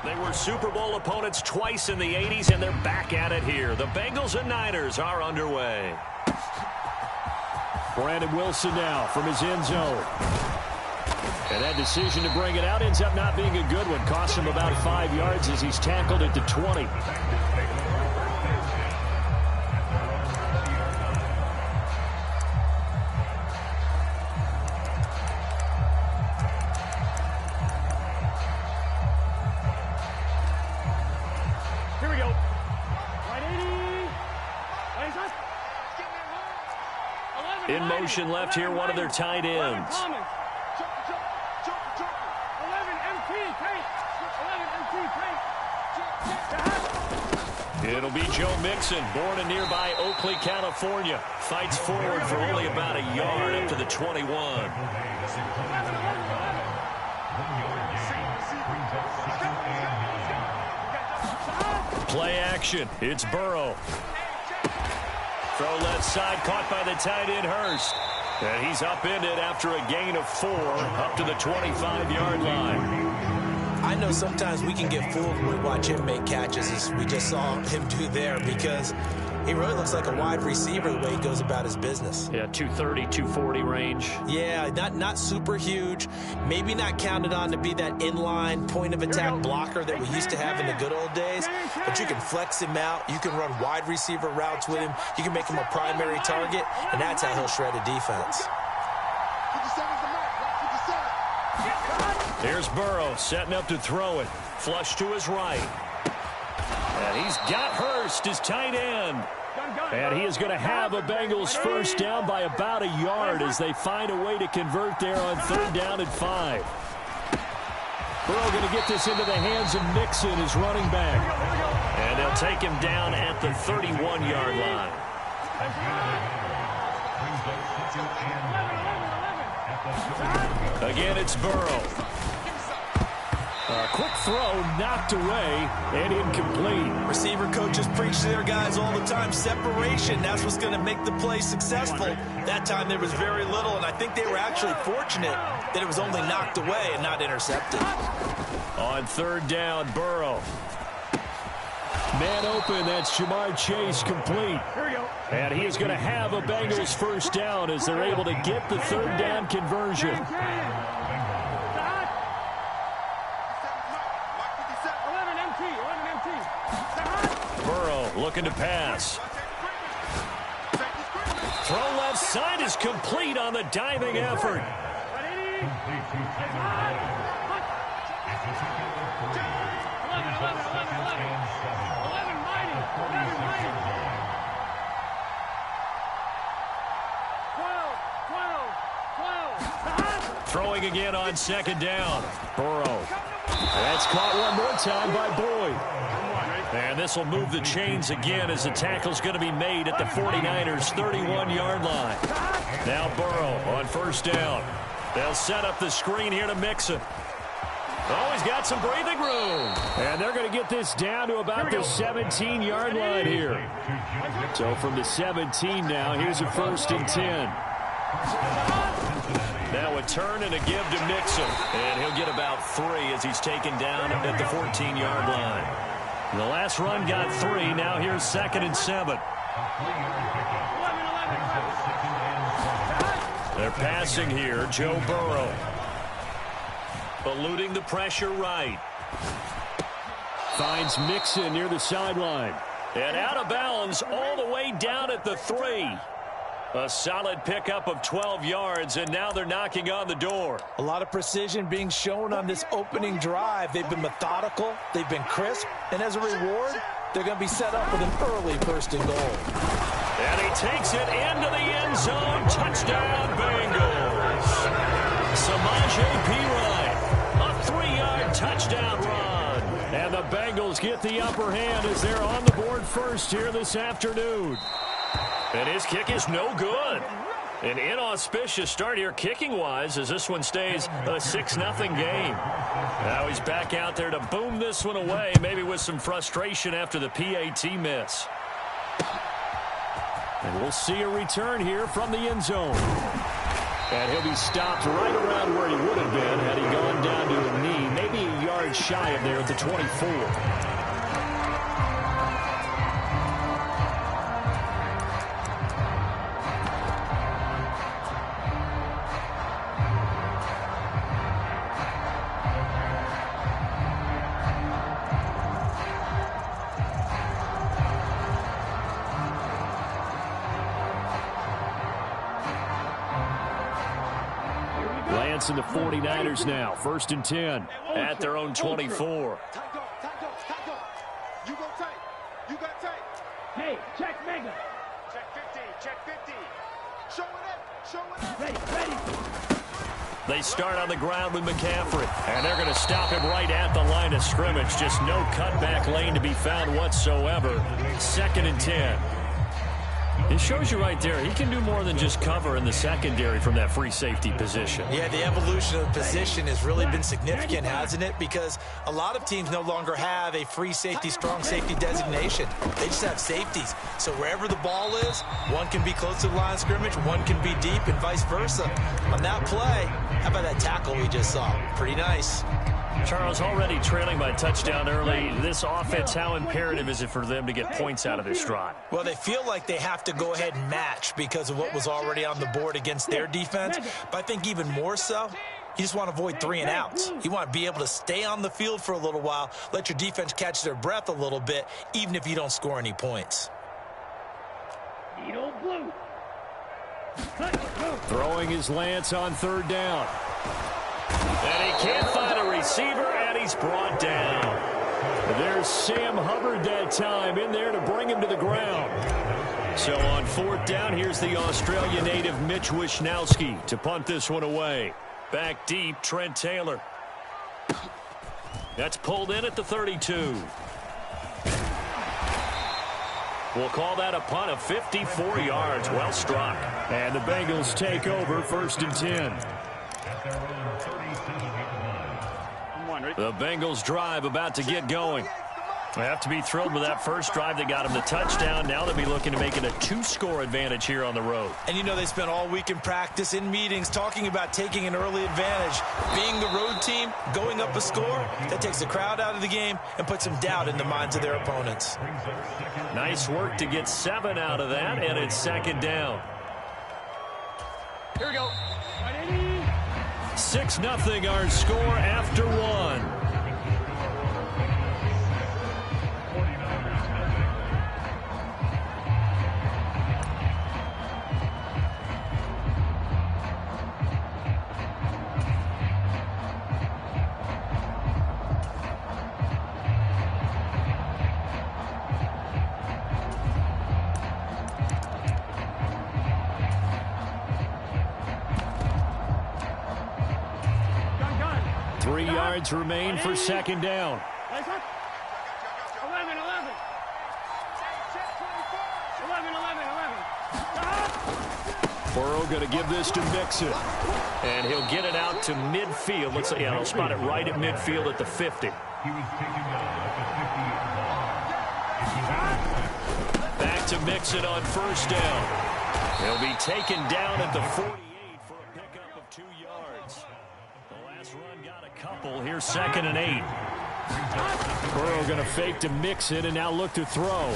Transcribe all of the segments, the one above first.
They were Super Bowl opponents twice in the 80s, and they're back at it here. The Bengals and Niners are underway. Brandon Wilson now from his end zone. And that decision to bring it out ends up not being a good one. Costs him about 5 yards as he's tackled at the 20. Here we go. In motion left here, one of their tight ends. It'll be Joe Mixon, born in nearby Oakley, California. Fights forward for only about a yard up to the 21. Play action. It's Burrow. Throw left side, caught by the tight end Hurst. And he's upended after a gain of 4 up to the 25-yard line. I know sometimes we can get fooled when we watch him make catches, as we just saw him do there, because he really looks like a wide receiver the way he goes about his business. Yeah, 230, 240 range. Yeah, not super huge. Maybe not counted on to be that inline point-of-attack blocker that we used to have in the good old days, but you can flex him out. You can run wide receiver routes with him. You can make him a primary target, and that's how he'll shred a defense. Here's Burrow setting up to throw it. Flush to his right. And he's got Hurst, his tight end. And he is going to have a Bengals first down by about a yard as they find a way to convert there on 3rd down and 5. Burrow going to get this into the hands of Mixon, his running back. And they'll take him down at the 31-yard line. Again, it's Burrow. A quick throw knocked away and incomplete. Receiver coaches preach to their guys all the time. Separation, that's what's going to make the play successful. That time there was very little, and I think they were actually fortunate that it was only knocked away and not intercepted. On 3rd down, Burrow. Man open, that's Jamar Chase, complete. Here we go. And he is going to have a Bengals first down as they're able to get the 3rd down conversion. 11 MT. Burrow looking to pass. Throw left side is complete on the diving effort. Throwing again on 2nd down. Burrow. That's caught one more time by Boyd. And this will move the chains again as the tackle's going to be made at the 49ers' 31-yard line. Now Burrow on 1st down. They'll set up the screen here to Mixon. Oh, he's got some breathing room. And they're going to get this down to about the 17-yard line here. So from the 17 now, here's a 1st and 10. Now a turn and a give to Mixon. And he'll get about 3 as he's taken down at the 14-yard line. The last run got 3. Now here's 2nd and 7. They're passing here. Joe Burrow. Eluding the pressure right. Finds Mixon near the sideline. And out of bounds all the way down at the 3. A solid pickup of 12 yards, and now they're knocking on the door. A lot of precision being shown on this opening drive. They've been methodical, they've been crisp, and as a reward, they're going to be set up with an early 1st and goal. And he takes it into the end zone. Touchdown, Bengals. Samaje Perine, a 3-yard touchdown run. And the Bengals get the upper hand as they're on the board first here this afternoon. And his kick is no good. An inauspicious start here kicking-wise as this one stays a 6-0 game. Now he's back out there to boom this one away, maybe with some frustration after the PAT miss. And we'll see a return here from the end zone. And he'll be stopped right around where he would have been had he gone down to a knee, maybe a yard yard shy of there at the 24. And the 49ers now, 1st and 10 at their own 24. You go tight. You got tight. Hey, check mega. Check 50. Check 50. Show it up. Show it up. Ready. They start on the ground with McCaffrey, and they're going to stop him right at the line of scrimmage. Just no cutback lane to be found whatsoever. 2nd and 10. It shows you right there, he can do more than just cover in the secondary from that free safety position. Yeah, the evolution of the position has really been significant, hasn't it? Because a lot of teams no longer have a free safety, strong safety designation. They just have safeties. So wherever the ball is, one can be close to the line of scrimmage, one can be deep, and vice versa. On that play, how about that tackle we just saw? Pretty nice. Charles, already trailing by a touchdown early. This offense, how imperative is it for them to get points out of this drive? Well, they feel like they have to go ahead and match because of what was already on the board against their defense. But I think even more so, you just want to avoid 3 and outs. You want to be able to stay on the field for a little while, let your defense catch their breath a little bit, even if you don't score any points. Throwing his Lance on 3rd down. And he can't find a receiver, and he's brought down. There's Sam Hubbard that time in there to bring him to the ground. So on 4th down, here's the Australia native Mitch Wishnowsky to punt this one away. Back deep, Trent Taylor. That's pulled in at the 32. We'll call that a punt of 54 yards. Well struck. And the Bengals take over, 1st and 10. The Bengals drive about to get going. They have to be thrilled with that first drive that got them the touchdown. Now they'll be looking to make it a 2-score advantage here on the road. And you know they spent all week in practice, in meetings, talking about taking an early advantage. Being the road team, going up a score, that takes the crowd out of the game and puts some doubt in the minds of their opponents. Nice work to get 7 out of that, and it's 2nd down. Here we go. 6-0 our score after 1. Remain for 2nd down. 11. Burrow going to give this to Mixon. And he'll get it out to midfield. Looks like, yeah, he'll spot it right at midfield at the 50. Back to Mixon on 1st down. He'll be taken down at the 48 for a pickup of 2 yards. The last run got a couple. Here's 2nd and 8. Burrow going to fake to Mixon and now look to throw.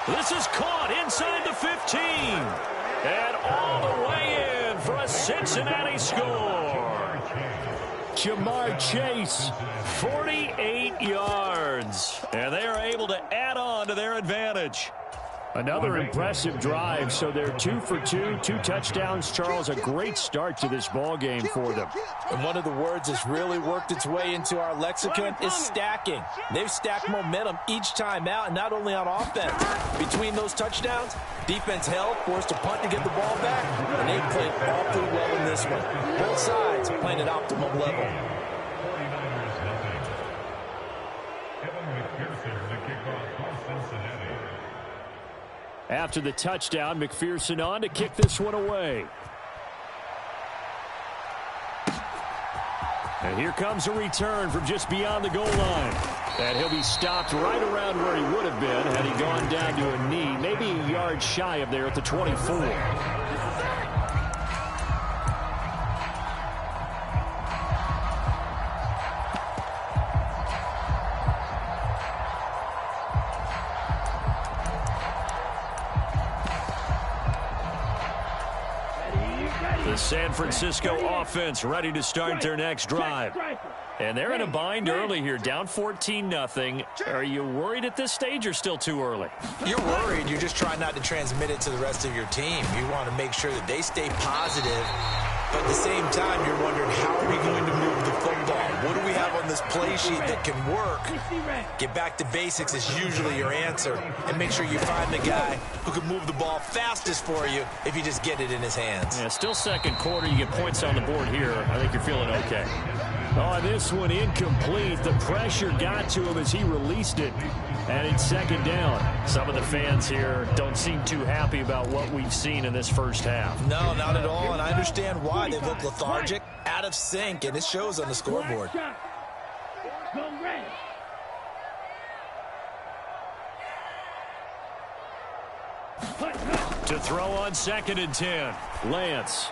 This is caught inside the 15. And all the way in for a Cincinnati score. Jamar Chase, 48 yards. And they are able to add on to their advantage. Another impressive drive, so they're 2 for 2, 2 touchdowns. Charles, a great start to this ball game for them. And one of the words that's really worked its way into our lexicon is stacking. They've stacked momentum each time out, and not only on offense. Between those touchdowns, defense held, forced to punt to get the ball back, and they played awfully well in this one. Both sides playing at optimum level. After the touchdown, McPherson on to kick this one away. And here comes a return from just beyond the goal line. And he'll be stopped right around where he would have been had he gone down to a knee, maybe a yard shy of there at the 24. San Francisco offense ready to start their next drive. And they're in a bind early here, down 14-0. Are you worried at this stage or still too early? You're worried. You're just trying not to transmit it to the rest of your team. You want to make sure that they stay positive. But at the same time, you're wondering, how are we going to move the football? What do we have on this play sheet that can work? Get back to basics is usually your answer. And make sure you find the guy who can move the ball fastest for you if you just get it in his hands. Yeah, still second quarter. You get points on the board here. I think you're feeling okay. Oh, this one incomplete. The pressure got to him as he released it. And it's second down. Some of the fans here don't seem too happy about what we've seen in this first half. No, not at all, and I understand why. They look lethargic, out of sync, and it shows on the scoreboard. To throw on 2nd and 10. Lance.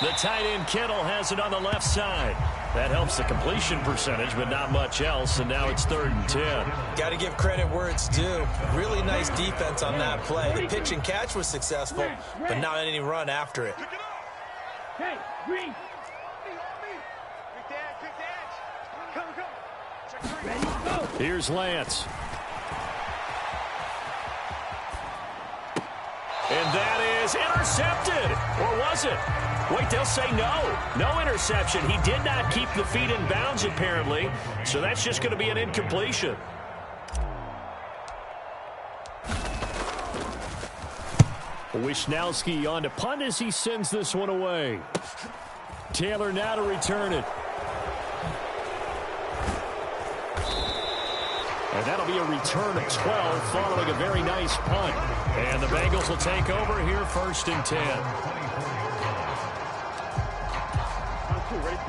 The tight end Kittle has it on the left side. That helps the completion percentage, but not much else, and now it's 3rd and 10. Got to give credit where it's due. Really nice defense on that play. The pitch and catch was successful, but not any run after it. Hey, Green. Ready, go. Here's Lance. And that is intercepted. Or was it? Wait, they'll say no. No interception. He did not keep the feet in bounds, apparently. So that's just going to be an incompletion. Wisnowski on to punt as he sends this one away. Taylor now to return it. And that'll be a return of 12 following a very nice punt. And the Bengals will take over here 1st and 10.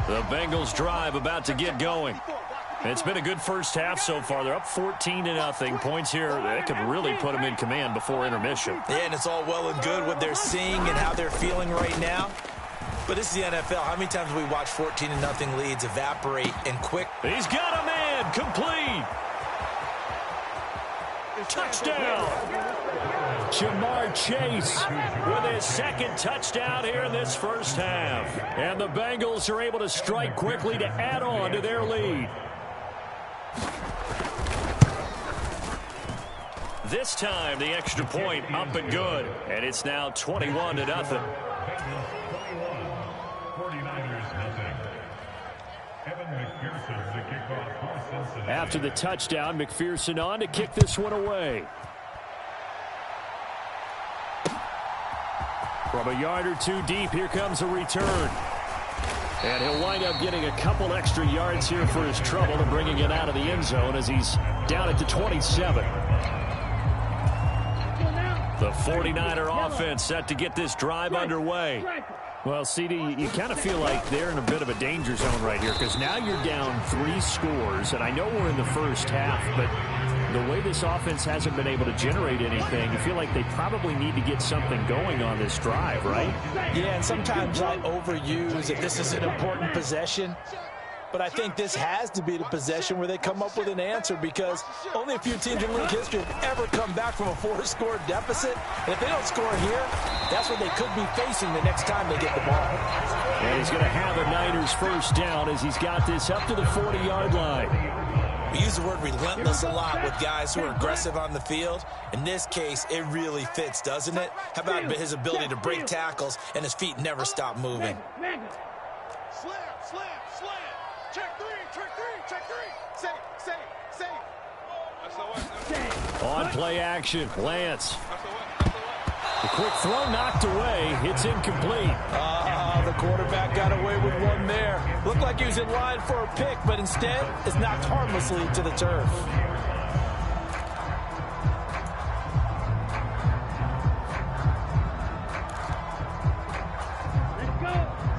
The Bengals drive about to get going. It's been a good first half so far. They're up 14-0. Points here that could really put them in command before intermission. Yeah, and it's all well and good what they're seeing and how they're feeling right now. But this is the NFL. How many times have we watched 14-0 leads evaporate and quick? He's got a man. Complete. Touchdown. Jamar Chase with his 2nd touchdown here in this first half. And the Bengals are able to strike quickly to add on to their lead. This time the extra point up and good. And it's now 21-0. After the touchdown, McPherson on to kick this one away. From a yard or two deep, here comes a return. And he'll wind up getting a couple extra yards here for his trouble and bringing it out of the end zone as he's down at the 27. The 49er offense set to get this drive underway. Well, CD, you kind of feel like they're in a bit of a danger zone right here because now you're down 3 scores, and I know we're in the first half, but the way this offense hasn't been able to generate anything, you feel like they probably need to get something going on this drive, right? Yeah, and sometimes I overuse if this is an important possession. But I think this has to be the possession where they come up with an answer because only a few teams in league history have ever come back from a 4-score deficit. And if they don't score here, that's what they could be facing the next time they get the ball. And he's going to have a Niners first down as he's got this up to the 40-yard line. We use the word relentless a lot with guys who are aggressive on the field. In this case, it really fits, doesn't it? How about his ability to break tackles and his feet never stop moving? Slam, slam, slam. Check 3, check 3, check 3. Save. On play action, Lance. The quick throw knocked away. It's incomplete. The quarterback got away with one there. Looked like he was in line for a pick, but instead it's knocked harmlessly to the turf.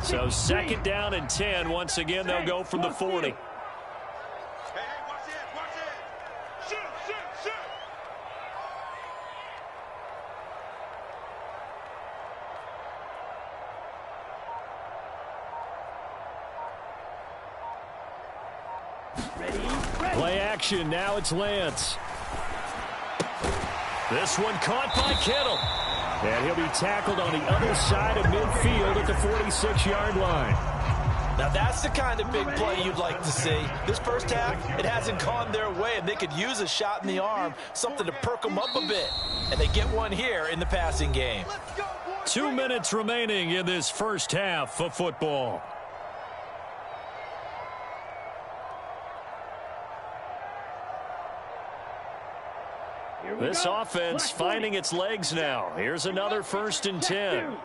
So 2nd down and 10. Once again, they'll go from the 40. Hey, watch it. Shoot. Play action, now it's Lance. This one caught by Kittle. And he'll be tackled on the other side of midfield at the 46-yard line. Now, that's the kind of big play you'd like to see. This first half, it hasn't gone their way, and they could use a shot in the arm, something to perk them up a bit. And they get one here in the passing game. 2 minutes remaining in this first half of football. This offense finding its legs now. Here's another 1st and 10.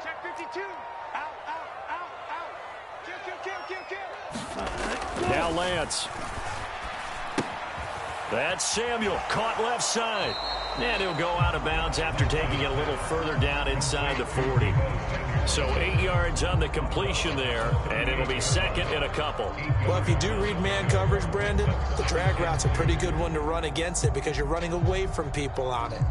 Check 52. Out, out, out, out. Kill. Now Lance. That's Samuel, caught left side. And he'll go out of bounds after taking it a little further down inside the 40. So 8 yards on the completion there, and it'll be 2nd and a couple. Well, if you do read man coverage, Brandon, the drag route's a pretty good one to run against it because you're running away from people on it.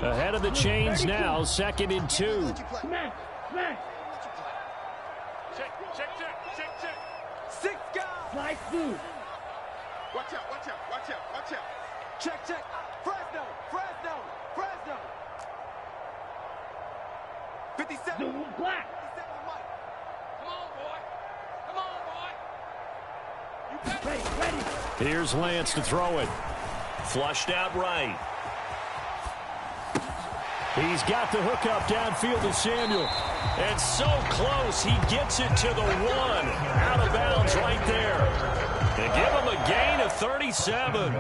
Ahead of the chains now, 2nd and 2. Smash. Check. 6 guys. Slide through. Watch out. Check. Fresno. 57. Black. Come on, boy. Ready. Here's Lance to throw it. Flushed out right. He's got the hook up downfield to Samuel. And so close, he gets it to the 1. Out of bounds right there. They give him a gain of 37.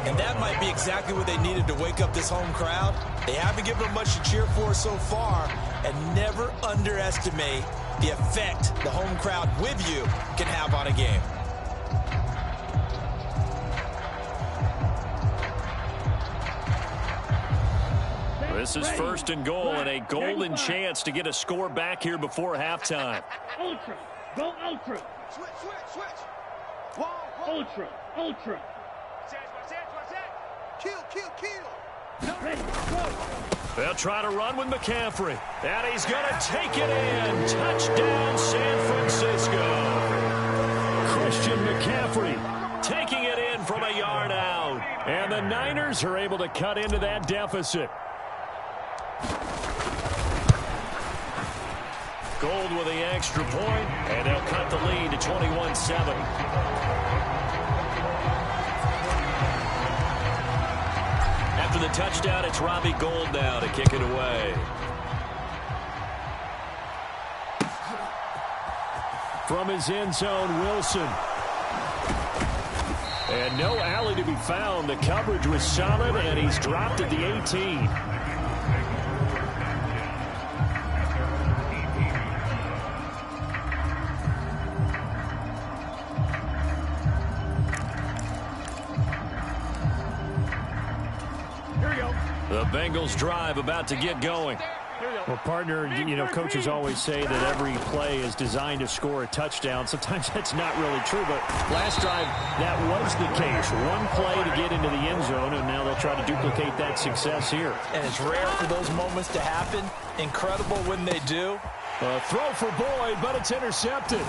And that might be exactly what they needed to wake up this home crowd. They haven't given them much to cheer for so far, and never underestimate the effect the home crowd with you can have on a game. This is 1st and goal and a golden chance to get a score back here before halftime. Ultra. Go ultra. Switch. Ultra. Kill. Ready, go. They'll try to run with McCaffrey. And he's going to take it in. Touchdown, San Francisco. Christian McCaffrey Taking it in from a yard out. And the Niners are able to cut into that deficit. Gold with the extra point, and they'll cut the lead to 21-7. After the touchdown, it's Robbie Gould now to kick it away. From his end zone, Wilson. And no alley to be found. The coverage was solid, and he's dropped at the 18. The Bengals drive about to get going. Well, partner, you know, coaches always say that every play is designed to score a touchdown. Sometimes that's not really true, but last drive, that was the case. One play to get into the end zone, and now they'll try to duplicate that success here. And it's rare for those moments to happen. Incredible when they do. A throw for Boyd, but it's intercepted.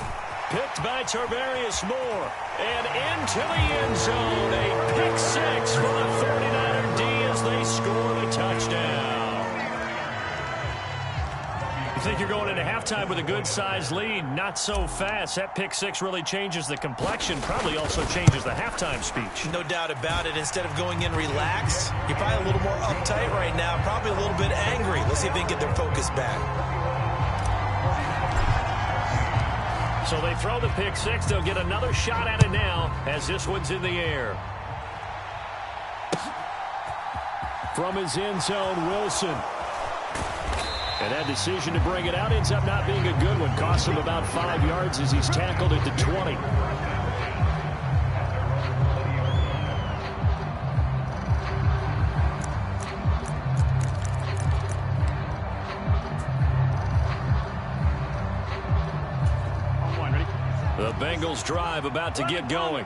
Picked by Tarvarius Moore. And into the end zone. A pick 6 for the 39er D as they score the touchdown. You think you're going into halftime with a good-sized lead. Not so fast. That pick 6 really changes the complexion. Probably also changes the halftime speech. No doubt about it. Instead of going in relaxed, you're probably a little more uptight right now. Probably a little bit angry. Let's see if they can get their focus back. So they throw the pick 6. They'll get another shot at it now as this one's in the air. From his end zone, Wilson. And that decision to bring it out ends up not being a good one. Costs him about 5 yards as he's tackled at the 20. The Bengals drive about to get going.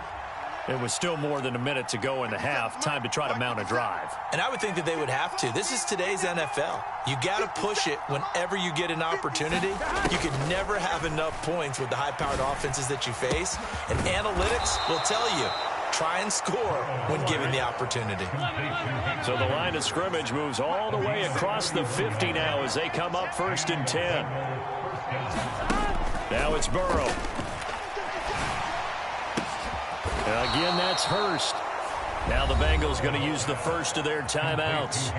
It was still more than a minute to go in the half. Time to try to mount a drive. And I would think that they would have to. This is today's NFL. You got to push it whenever you get an opportunity. You can never have enough points with the high-powered offenses that you face. And analytics will tell you, try and score when given the opportunity. So the line of scrimmage moves all the way across the 50 now as they come up 1st and 10. Now it's Burrow. Again, that's Hurst. Now the Bengals going to use the first of their timeouts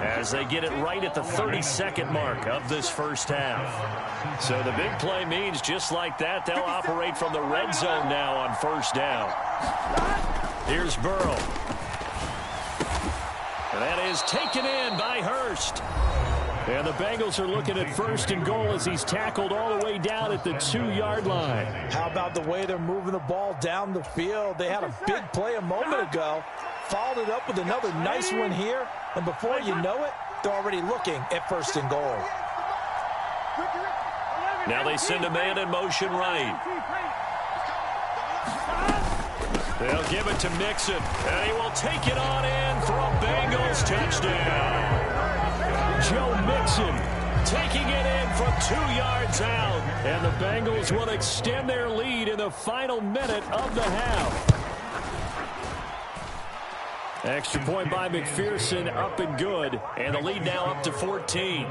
as they get it right at the 32nd mark of this first half. So the big play means just like that, they'll operate from the red zone now on 1st down. Here's Burrow. And that is taken in by Hurst. And the Bengals are looking at 1st and goal as he's tackled all the way down at the 2-yard line. How about the way they're moving the ball down the field? They had a big play a moment ago, followed it up with another nice one here, and before you know it, they're already looking at 1st and goal. Now they send a man in motion right. They'll give it to Mixon, and he will take it on in for a Bengals touchdown. Joe Mixon taking it in from 2 yards out. And the Bengals will extend their lead in the final minute of the half. Extra point by McPherson, up and good. And the lead now up to 14.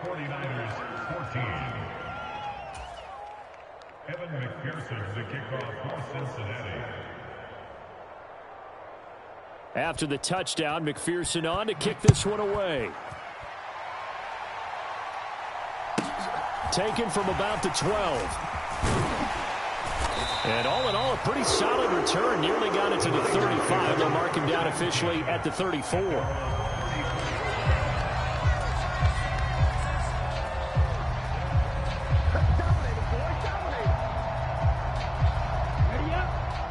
49ers 14. Evan McPherson, the kickoff for Cincinnati. After the touchdown, McPherson on to kick this one away. Taken from about the 12. And all in all, a pretty solid return. Nearly got it to the 35. They'll mark him down officially at the 34.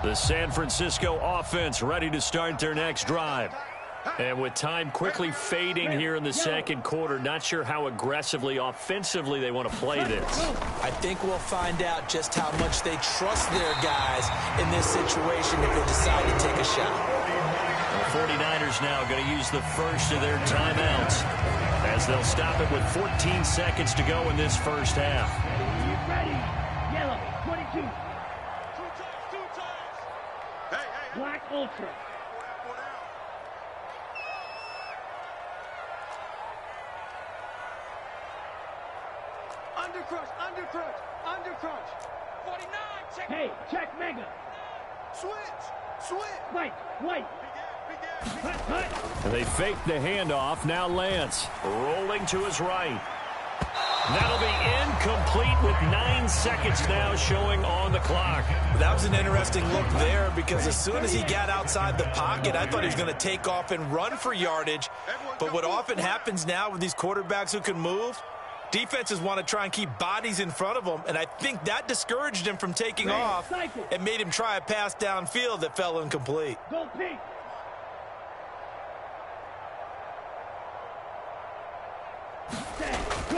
The San Francisco offense ready to start their next drive. And with time quickly fading here in the second quarter, not sure how aggressively, offensively they want to play this. I think we'll find out just how much they trust their guys in this situation if they decide to take a shot. The 49ers now going to use the first of their timeouts as they'll stop it with 14 seconds to go in this first half. Ready. Yellow, 22. Black Ultra. Under crunch. 49, check. Hey, check Mega. Switch. White. And they fake the handoff. Now Lance Rolling to his right. That'll be incomplete with 9 seconds now showing on the clock. That was an interesting look there because as soon as he got outside the pocket, I thought he was going to take off and run for yardage. But what often happens now with these quarterbacks who can move, defenses want to try and keep bodies in front of them, and I think that discouraged him from taking off and made him try a pass downfield that fell incomplete. Go pink.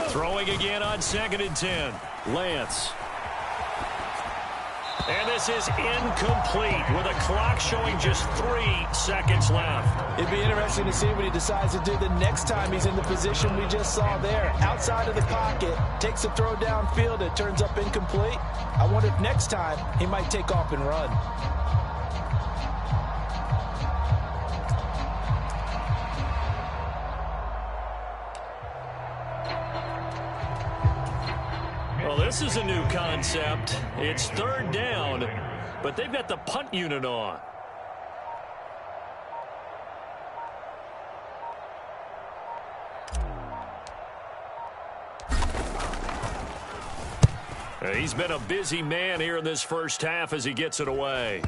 Throwing again on 2nd and 10. Lance. And this is incomplete with a clock showing just 3 seconds left. It'd be interesting to see what he decides to do the next time he's in the position we just saw there. Outside of the pocket, takes a throw downfield, it turns up incomplete. I wonder if next time he might take off and run. Well, this is a new concept. It's 3rd down, but they've got the punt unit on. He's been a busy man here in this first half as he gets it away.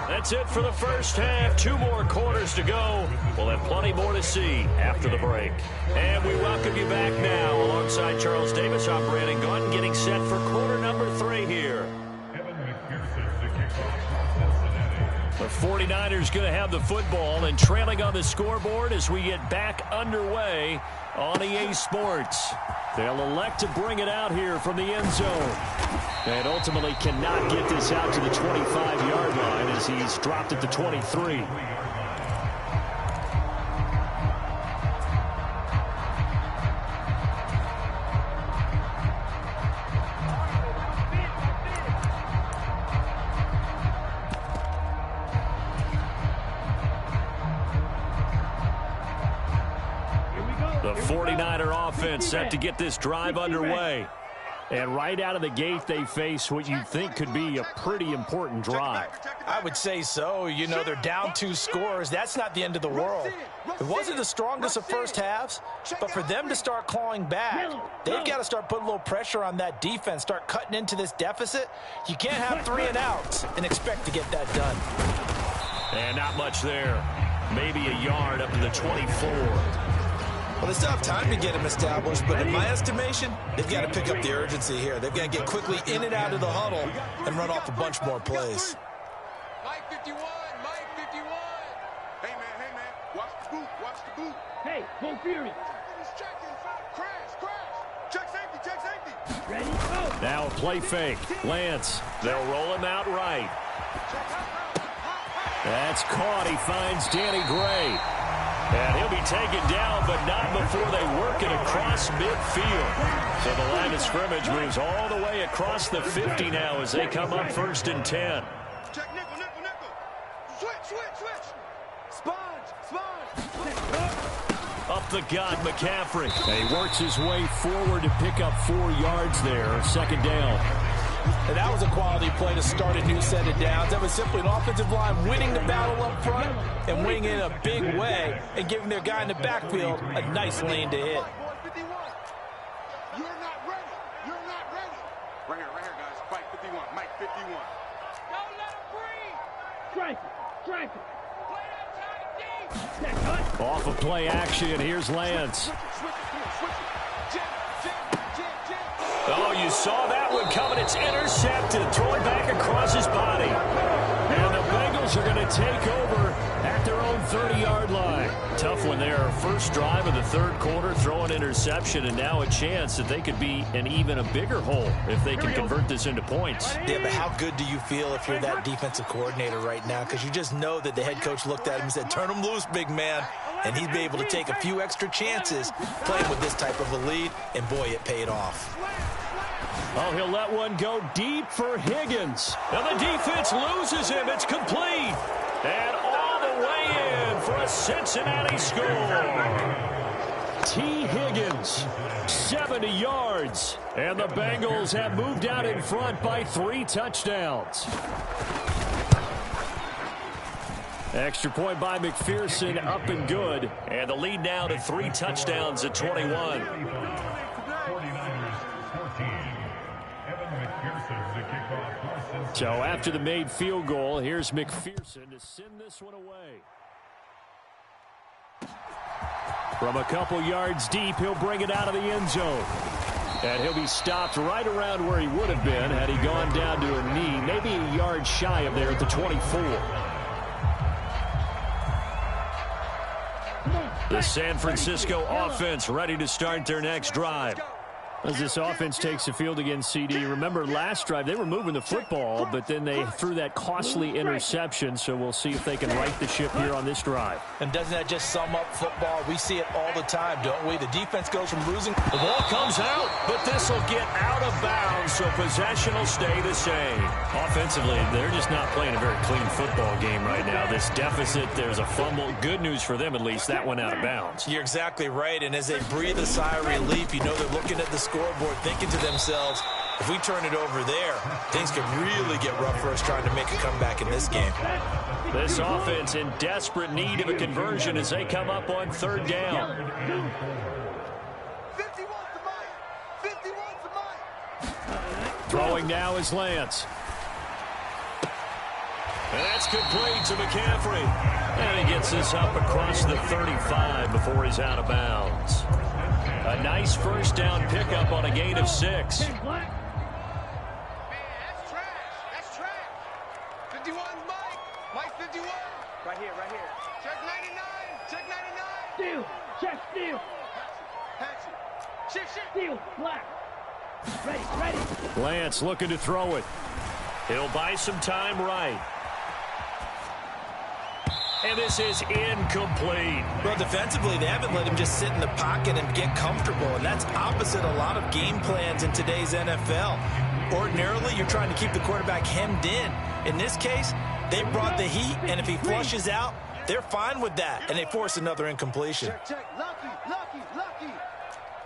That's it for the first half. 2 more quarters to go. We'll have plenty more to see after the break. And we welcome you back now alongside Charles Davis. I'm Brandon Gaunton getting set for quarter number 3 here. The 49ers going to have the football and trailing on the scoreboard as we get back underway on EA Sports. They'll elect to bring it out here from the end zone. And ultimately cannot get this out to the 25-yard line as he's dropped at the 23. The 49er offense set to get this drive underway. And right out of the gate, they face what you think could be a pretty important drive. I would say so. You know, they're down 2 scores. That's not the end of the world. It wasn't the strongest of first halves, but for them to start clawing back, they've got to start putting a little pressure on that defense, start cutting into this deficit. You can't have 3 and outs and expect to get that done. And not much there. Maybe a yard up to the 24. Well, they still have time to get him established, but in my estimation, they've got to pick up the urgency here. They've got to get quickly in and out of the huddle and run off a bunch more plays. Mike 51, Mike 51. Hey, man, watch the boot, watch the boot. Hey, go Fury. Crash. Check safety. Ready, go. Now a play fake. Lance, they'll roll him out right. That's caught. He finds Danny Gray. And he'll be taken down, but not before they work it across midfield. So the line of scrimmage moves all the way across the 50 now as they come up 1st and 10. Check nickel. Switch. Sponge. Up the gut, McCaffrey. And he works his way forward to pick up 4 yards there. 2nd down. And that was a quality play to start a new set of downs. That was simply an offensive line winning the battle up front and winning it in a big way and giving their guy in the backfield a nice lane to hit. You're not ready. Right here, guys. Mike 51. Don't let him breathe. Strike it. Play that time deep. Off of play action, here's Lance. Switch it. Oh, you saw that one coming. It's intercepted. Thrown back across his body. And the Bengals are going to take over at their own 30-yard line. Tough one there. First drive of the 3rd quarter, throw an interception, and now a chance that they could be in even a bigger hole if they can convert this into points. Yeah, but how good do you feel if you're that defensive coordinator right now? Because you just know that the head coach looked at him and said, turn him loose, big man. And he'd be able to take a few extra chances playing with this type of a lead, and boy, it paid off. Oh, he'll let one go deep for Higgins. And the defense loses him. It's complete. And all the way in for a Cincinnati score. T. Higgins, 70 yards. And the Bengals have moved out in front by 3 touchdowns. Extra point by McPherson, up and good. And the lead now to 3 touchdowns at 21. So after the made field goal, here's McPherson to send this one away. From a couple yards deep, he'll bring it out of the end zone. And he'll be stopped right around where he would have been had he gone down to a knee, maybe a yard shy of there at the 24. The San Francisco offense ready to start their next drive. As this offense takes the field against CD, remember last drive they were moving the football, but then they threw that costly interception, so we'll see if they can right the ship here on this drive. And doesn't that just sum up football? We see it all the time, don't we? The defense goes from losing. The ball comes out, but this will get out of bounds, so possession will stay the same. Offensively, they're just not playing a very clean football game right now. This deficit, there's a fumble. Good news for them, at least. That went out of bounds. You're exactly right, and as they breathe a sigh of relief, you know they're looking at the scoreboard thinking to themselves, if we turn it over there, things could really get rough for us trying to make a comeback in this game. This offense in desperate need of a conversion as they come up on 3rd down. 51 to Mike. 51 to Mike. Throwing now is Lance. And that's complete to McCaffrey. And he gets this up across the 35 before he's out of bounds. A nice 1st down pickup on a gain of 6. Man, that's trash. 51 Mike. Mike 51. Check 99. Check 99. Steal. Check steal. Patch it. Shift. Steal. Black. Ready. Lance looking to throw it. He'll buy some time right. And this is incomplete. Well, defensively, they haven't let him just sit in the pocket and get comfortable, and that's opposite a lot of game plans in today's NFL. Ordinarily, you're trying to keep the quarterback hemmed in. In this case, they brought the heat, and if he flushes out, they're fine with that, and they force another incompletion. Check. Lucky.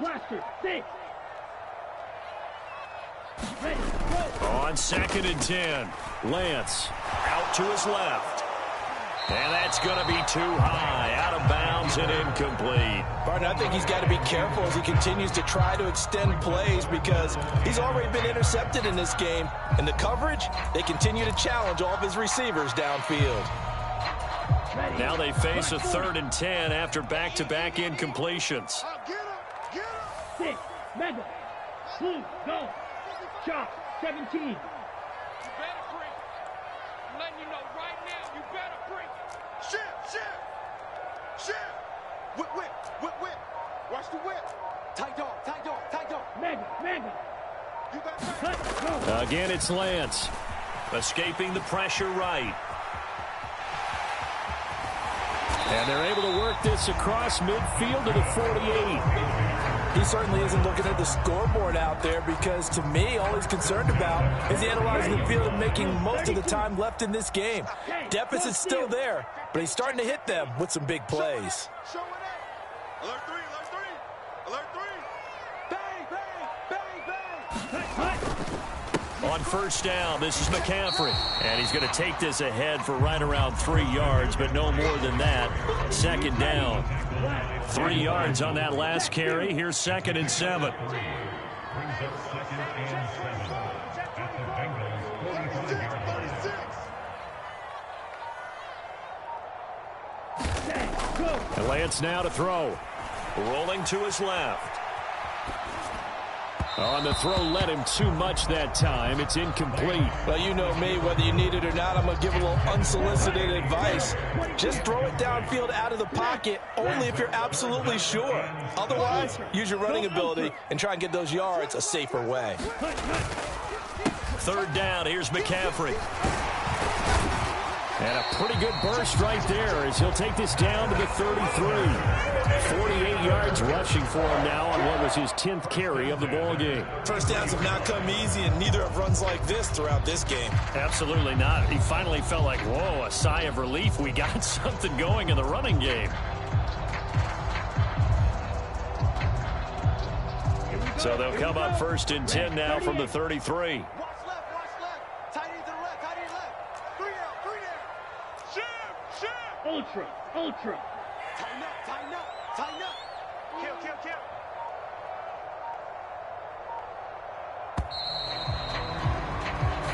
Blaster, 6. Ready, go. On 2nd and 10, Lance out to his left. And that's going to be too high, out of bounds and incomplete. Barton, I think he's got to be careful as he continues to try to extend plays because he's already been intercepted in this game. And the coverage, they continue to challenge all of his receivers downfield. Now they face a 3rd and 10 after back-to-back incompletions. Get him. 6. Mega. Blue. Go. Chop. 17. You better bring. I'm letting you know right now, you better bring. Shift. Whip. Watch the whip. Tight dog. Mega. You got that. Again, it's Lance. Escaping the pressure right. And they're able to work this across midfield to the 48. He certainly isn't looking at the scoreboard out there because, to me, all he's concerned about is analyzing the field and making most of the time left in this game. Deficit's still there, but he's starting to hit them with some big plays. Show it up. Alert 3. Bang. On 1st down, this is McCaffrey. And he's going to take this ahead for right around 3 yards, but no more than that. 2nd down. 3 yards on that last carry. Here's 2nd and 7. Brings up 2nd and 7 at the Bengals 45 yards. And Lance now to throw. Rolling to his left. On the throw, led him too much that time. It's incomplete. Well, you know me, whether you need it or not, I'm going to give a little unsolicited advice. Just throw it downfield out of the pocket, only if you're absolutely sure. Otherwise, use your running ability and try and get those yards a safer way. 3rd down, here's McCaffrey. And a pretty good burst right there as he'll take this down to the 33. 48 yards rushing for him now on what was his 10th carry of the ball game. First downs have not come easy, and neither have runs like this throughout this game. Absolutely not. He finally felt like, whoa, a sigh of relief. We got something going in the running game. So they'll come up 1st and 10 now from the 33. Watch left. Tight end to the left. 3 down. Shift. Ultra. Tighten up. Kill.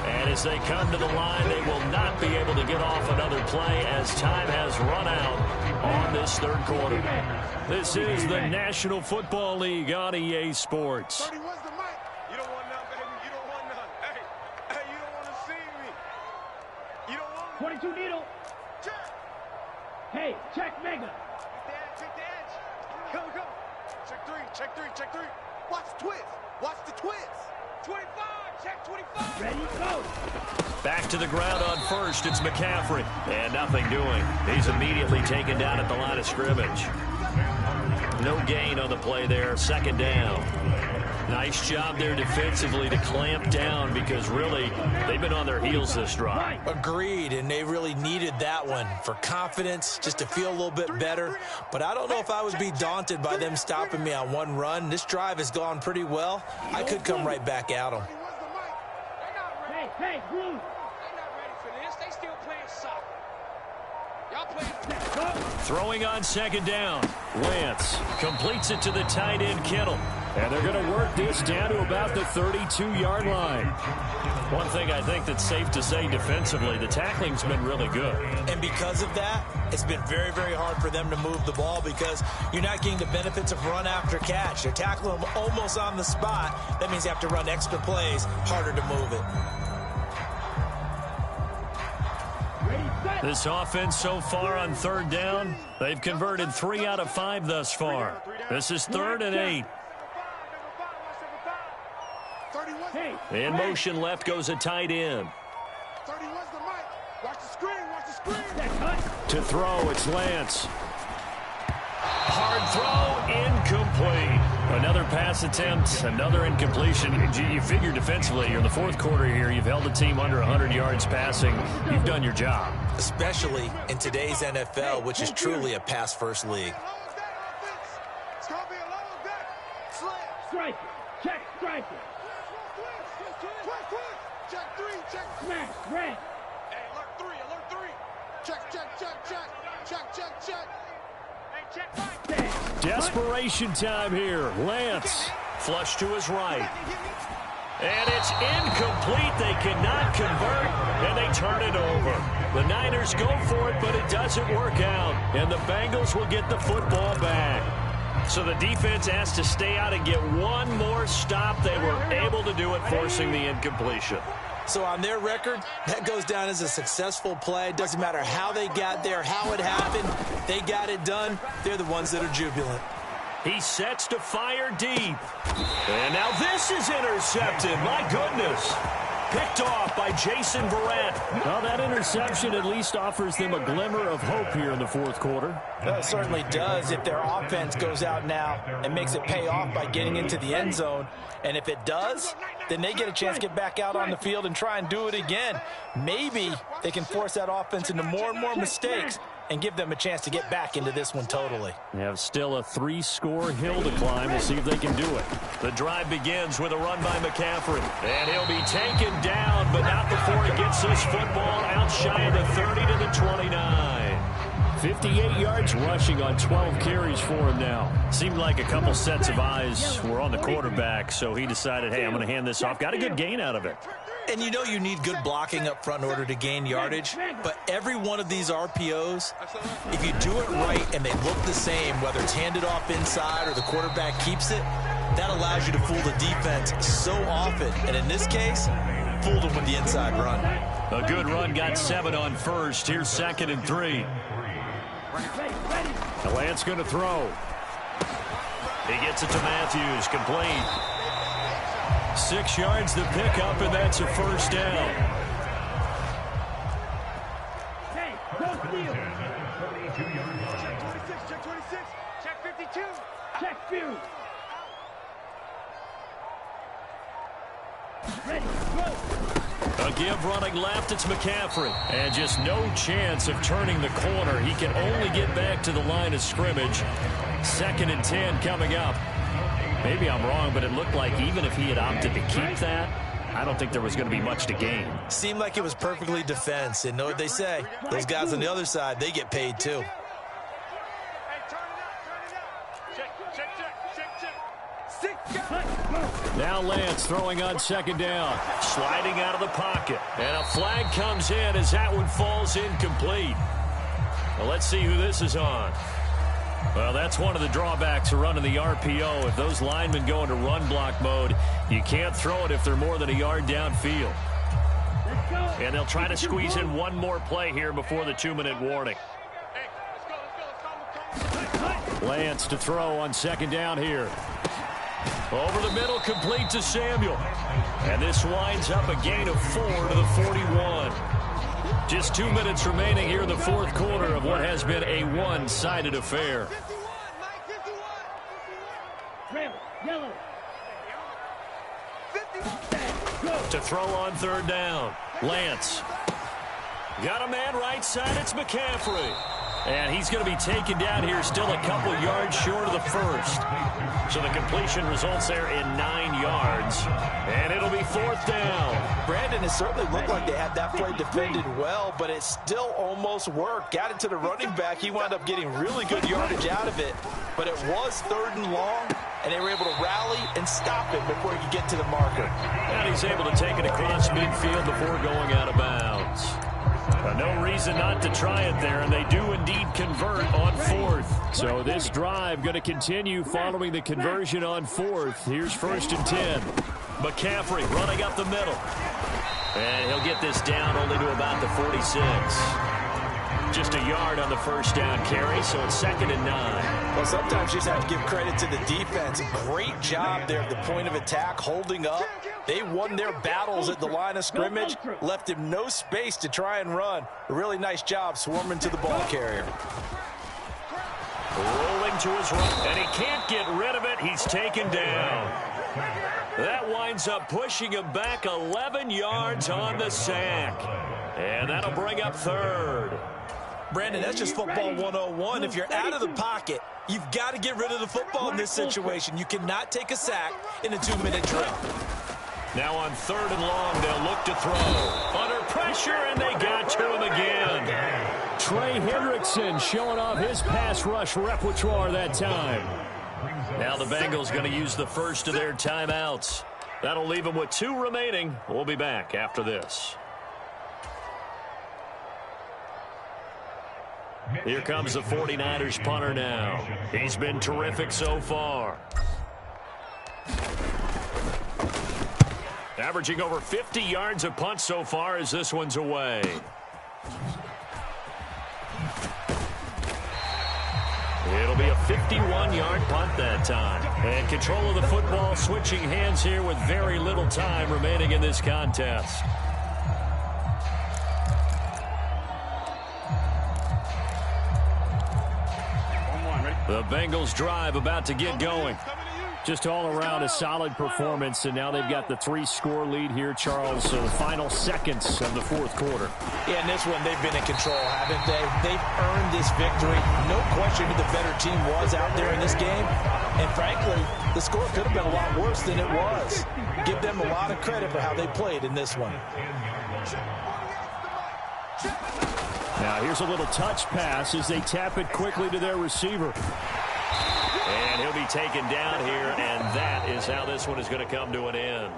And as they come to the line, they will not be able to get off another play as time has run out on this 3rd quarter. This is the National Football League on EA Sports. 30 was the mic. You don't want none, baby. You don't want none. Hey, you don't want to see me. You don't want me. 22 needle. Check. Hey, check Mega. Pick the edge. Go. Check three. Watch the twist. 25. Check 25. Ready, go. Back to the ground on 1st. It's McCaffrey. And nothing doing. He's immediately taken down at the line of scrimmage. No gain on the play there. 2nd down. Nice job there defensively to clamp down because really they've been on their heels this drive. Agreed, and they really needed that one for confidence, just to feel a little bit better. But I don't know if I would be daunted by them stopping me on one run. This drive has gone pretty well. I could come right back at them. Hey, Blue. They're not ready for this. They still playing soccer. Y'all playing. Throwing on 2nd down. Lance completes it to the tight end, Kittle. And they're going to work this down to about the 32-yard line. One thing I think that's safe to say defensively, the tackling's been really good. And because of that, it's been very, very hard for them to move the ball because you're not getting the benefits of run after catch. They're tackling them almost on the spot. That means you have to run extra plays, harder to move it. Ready, set. This offense so far on third down, they've converted 3 out of 5 thus far. This is 3rd and 8. In motion left goes a tight end. To throw, it's Lance. Hard throw, incomplete. Another pass attempt, another incompletion. You figure defensively, you're in the 4th quarter here. You've held the team under 100 yards passing. You've done your job. Especially in today's NFL, which is truly a pass-first league. Strike it. Check, strike it. Check 3, check. Smash, red. Hey, alert 3. Check. Check. Hey, check right. Desperation time here. Lance. Flush to his right. And it's incomplete. They cannot convert, and they turn it over. The Niners go for it, but it doesn't work out. And the Bengals will get the football back. So the defense has to stay out and get one more stop. They were able to do it, forcing the incompletion. So on their record, that goes down as a successful play. Doesn't matter how they got there, how it happened. They got it done. They're the ones that are jubilant. He sets to fire deep. And now this is intercepted. My goodness. Picked off by Jason Verrett. Well, that interception at least offers them a glimmer of hope here in the 4th quarter. Well, it certainly does if their offense goes out now and makes it pay off by getting into the end zone. And if it does, then they get a chance to get back out on the field and try and do it again. Maybe they can force that offense into more and more mistakes and give them a chance to get back into this one totally. They have still a 3-score hill to climb. We'll see if they can do it. The drive begins with a run by McCaffrey. And he'll be taken down, but not before he gets this football out shy of the 30 to the 29. 58 yards rushing on 12 carries for him now. Seemed like a couple sets of eyes were on the quarterback, so he decided, hey, I'm going to hand this off. Got a good gain out of it. And you know you need good blocking up front in order to gain yardage, but every one of these RPOs, if you do it right and they look the same, whether it's handed off inside or the quarterback keeps it, that allows you to fool the defense so often. And in this case, fooled them with the inside run. A good run, got 7 on first. Here's 2nd and 3. Lance going to throw. He gets it to Matthews, complete. 6 yards to pick up, and that's a first down. Check 26, check 52. Check view. Ready, go. A give running left, it's McCaffrey. And just no chance of turning the corner. He can only get back to the line of scrimmage. 2nd and 10 coming up. Maybe I'm wrong, but it looked like even if he had opted to keep that, I don't think there was going to be much to gain. Seemed like it was perfectly defense. And know what they say? Those guys on the other side, they get paid too. Now Lance throwing on 2nd down. Sliding out of the pocket. And a flag comes in as that one falls incomplete. Well, let's see who this is on. Well, that's one of the drawbacks of running the RPO. If those linemen go into run block mode, you can't throw it if they're more than a yard downfield. And they'll try to squeeze in one more play here before the 2-minute warning. Lance to throw on 2nd down here. Over the middle, complete to Samuel. And this winds up a gain of 4 to the 41. Just 2 minutes remaining here in the 4th quarter of what has been a one-sided affair. 51, Mike, 51. Yellow. 51. To throw on 3rd down. Lance. Got a man right side, it's McCaffrey. And he's going to be taken down here, still a couple yards short of the first. So the completion results there in 9 yards. And it'll be 4th down. Brandon, it certainly looked like they had that play defended well, but it still almost worked. Got it to the running back. He wound up getting really good yardage out of it. But it was 3rd and long, and they were able to rally and stop him before he could get to the marker. And he's able to take it across midfield before going out of bounds. No reason not to try it there, and they do indeed convert on 4th. So this drive going to continue following the conversion on 4th. Here's 1st and 10. McCaffrey running up the middle. And he'll get this down only to about the 46. just a yard on the first down carry, so it's 2nd and 9. Well, sometimes you just have to give credit to the defense. Great job there at the point of attack, holding up. They won their battles at the line of scrimmage, left him no space to try and run. A really nice job swarming to the ball carrier. Rolling to his right, and he can't get rid of it. He's taken down. That winds up pushing him back 11 yards on the sack. And that'll bring up 3rd. Brandon, that's just football 101. If you're out of the pocket, you've got to get rid of the football in this situation. You cannot take a sack in a 2-minute drill. Now on 3rd and long, they'll look to throw. Under pressure, and they got to him again. Trey Hendrickson showing off his pass rush repertoire that time. Now the Bengals going to use the first of their timeouts. That'll leave them with 2 remaining. We'll be back after this. Here comes the 49ers punter now. He's been terrific so far. Averaging over 50 yards a punt so far as this one's away. It'll be a 51-yard punt that time. And control of the football switching hands here with very little time remaining in this contest. The Bengals drive about to get going. Just all around a solid performance, and now they've got the 3-score lead here, Charles. So the final seconds of the 4th quarter. Yeah, in this one, they've been in control, haven't they? They've earned this victory. No question who the better team was out there in this game. And frankly, the score could have been a lot worse than it was. Give them a lot of credit for how they played in this one. Now here's a little touch pass as they tap it quickly to their receiver. And he'll be taken down here, and that is how this one is going to come to an end.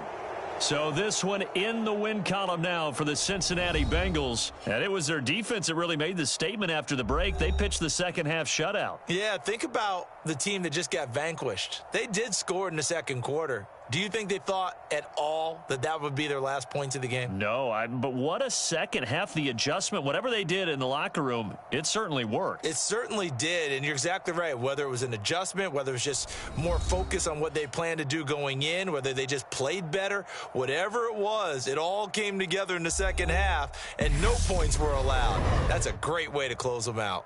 So this one in the win column now for the Cincinnati Bengals. And it was their defense that really made the statement after the break. They pitched the second-half shutout. Yeah, think about the team that just got vanquished. They did score in the 2nd quarter. Do you think they thought at all that that would be their last points of the game? No, but what a second half, the adjustment, whatever they did in the locker room, it certainly worked. It certainly did, and you're exactly right. Whether it was an adjustment, whether it was just more focus on what they planned to do going in, whether they just played better, whatever it was, it all came together in the second half, and no points were allowed. That's a great way to close them out.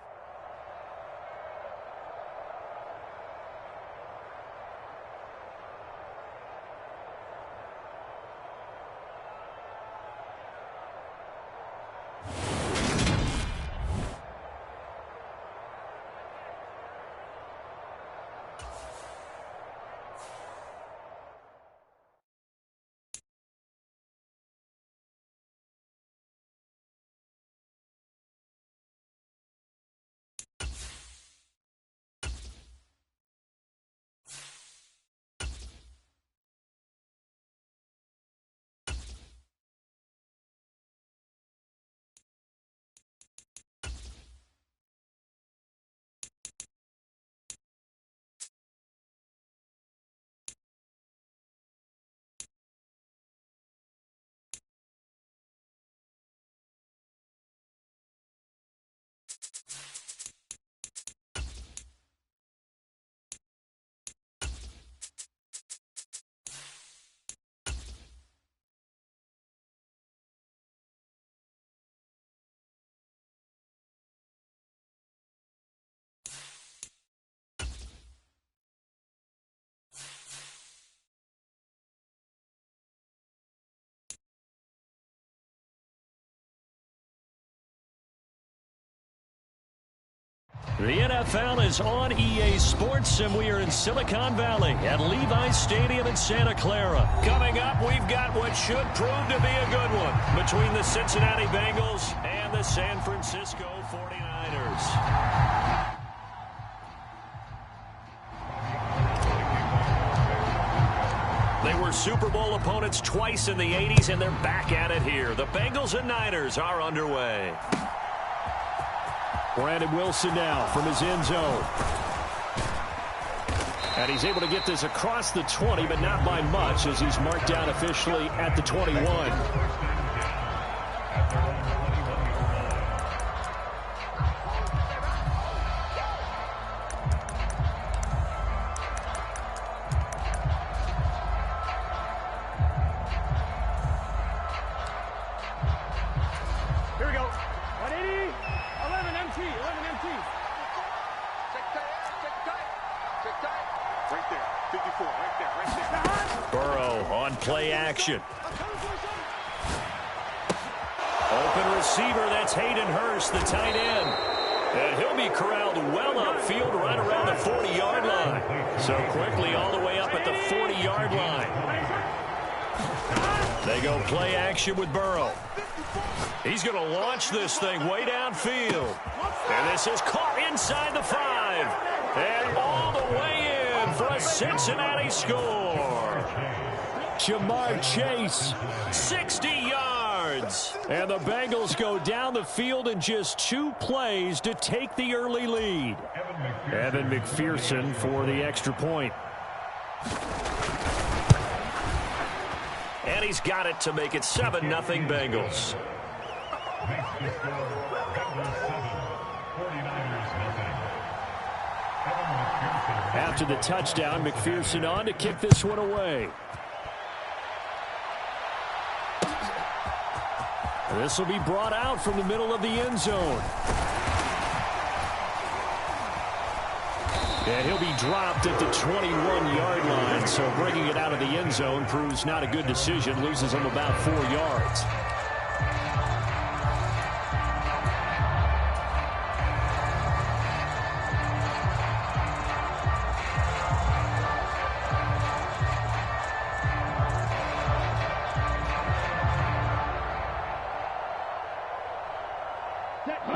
The NFL is on EA Sports, and we are in Silicon Valley at Levi's Stadium in Santa Clara. Coming up, we've got what should prove to be a good one between the Cincinnati Bengals and the San Francisco 49ers. They were Super Bowl opponents twice in the 80s, and they're back at it here. The Bengals and Niners are underway. Brandon Wilson now from his end zone. And he's able to get this across the 20, but not by much, as he's marked down officially at the 21. on play action. Open receiver, that's Hayden Hurst, the tight end. And he'll be corralled well upfield right around the 40-yard line. So quickly all the way up at the 40-yard line. They go play action with Burrow. He's going to launch this thing way downfield. And this is caught inside the 5. And all the way in for a Cincinnati score. Jamar Chase, 60 yards. And the Bengals go down the field in just 2 plays to take the early lead. Evan McPherson for the extra point. And he's got it to make it 7-0 Bengals. After the touchdown, McPherson on to kick this one away. This will be brought out from the middle of the end zone. And he'll be dropped at the 21-yard line, so bringing it out of the end zone proves not a good decision, loses him about 4 yards.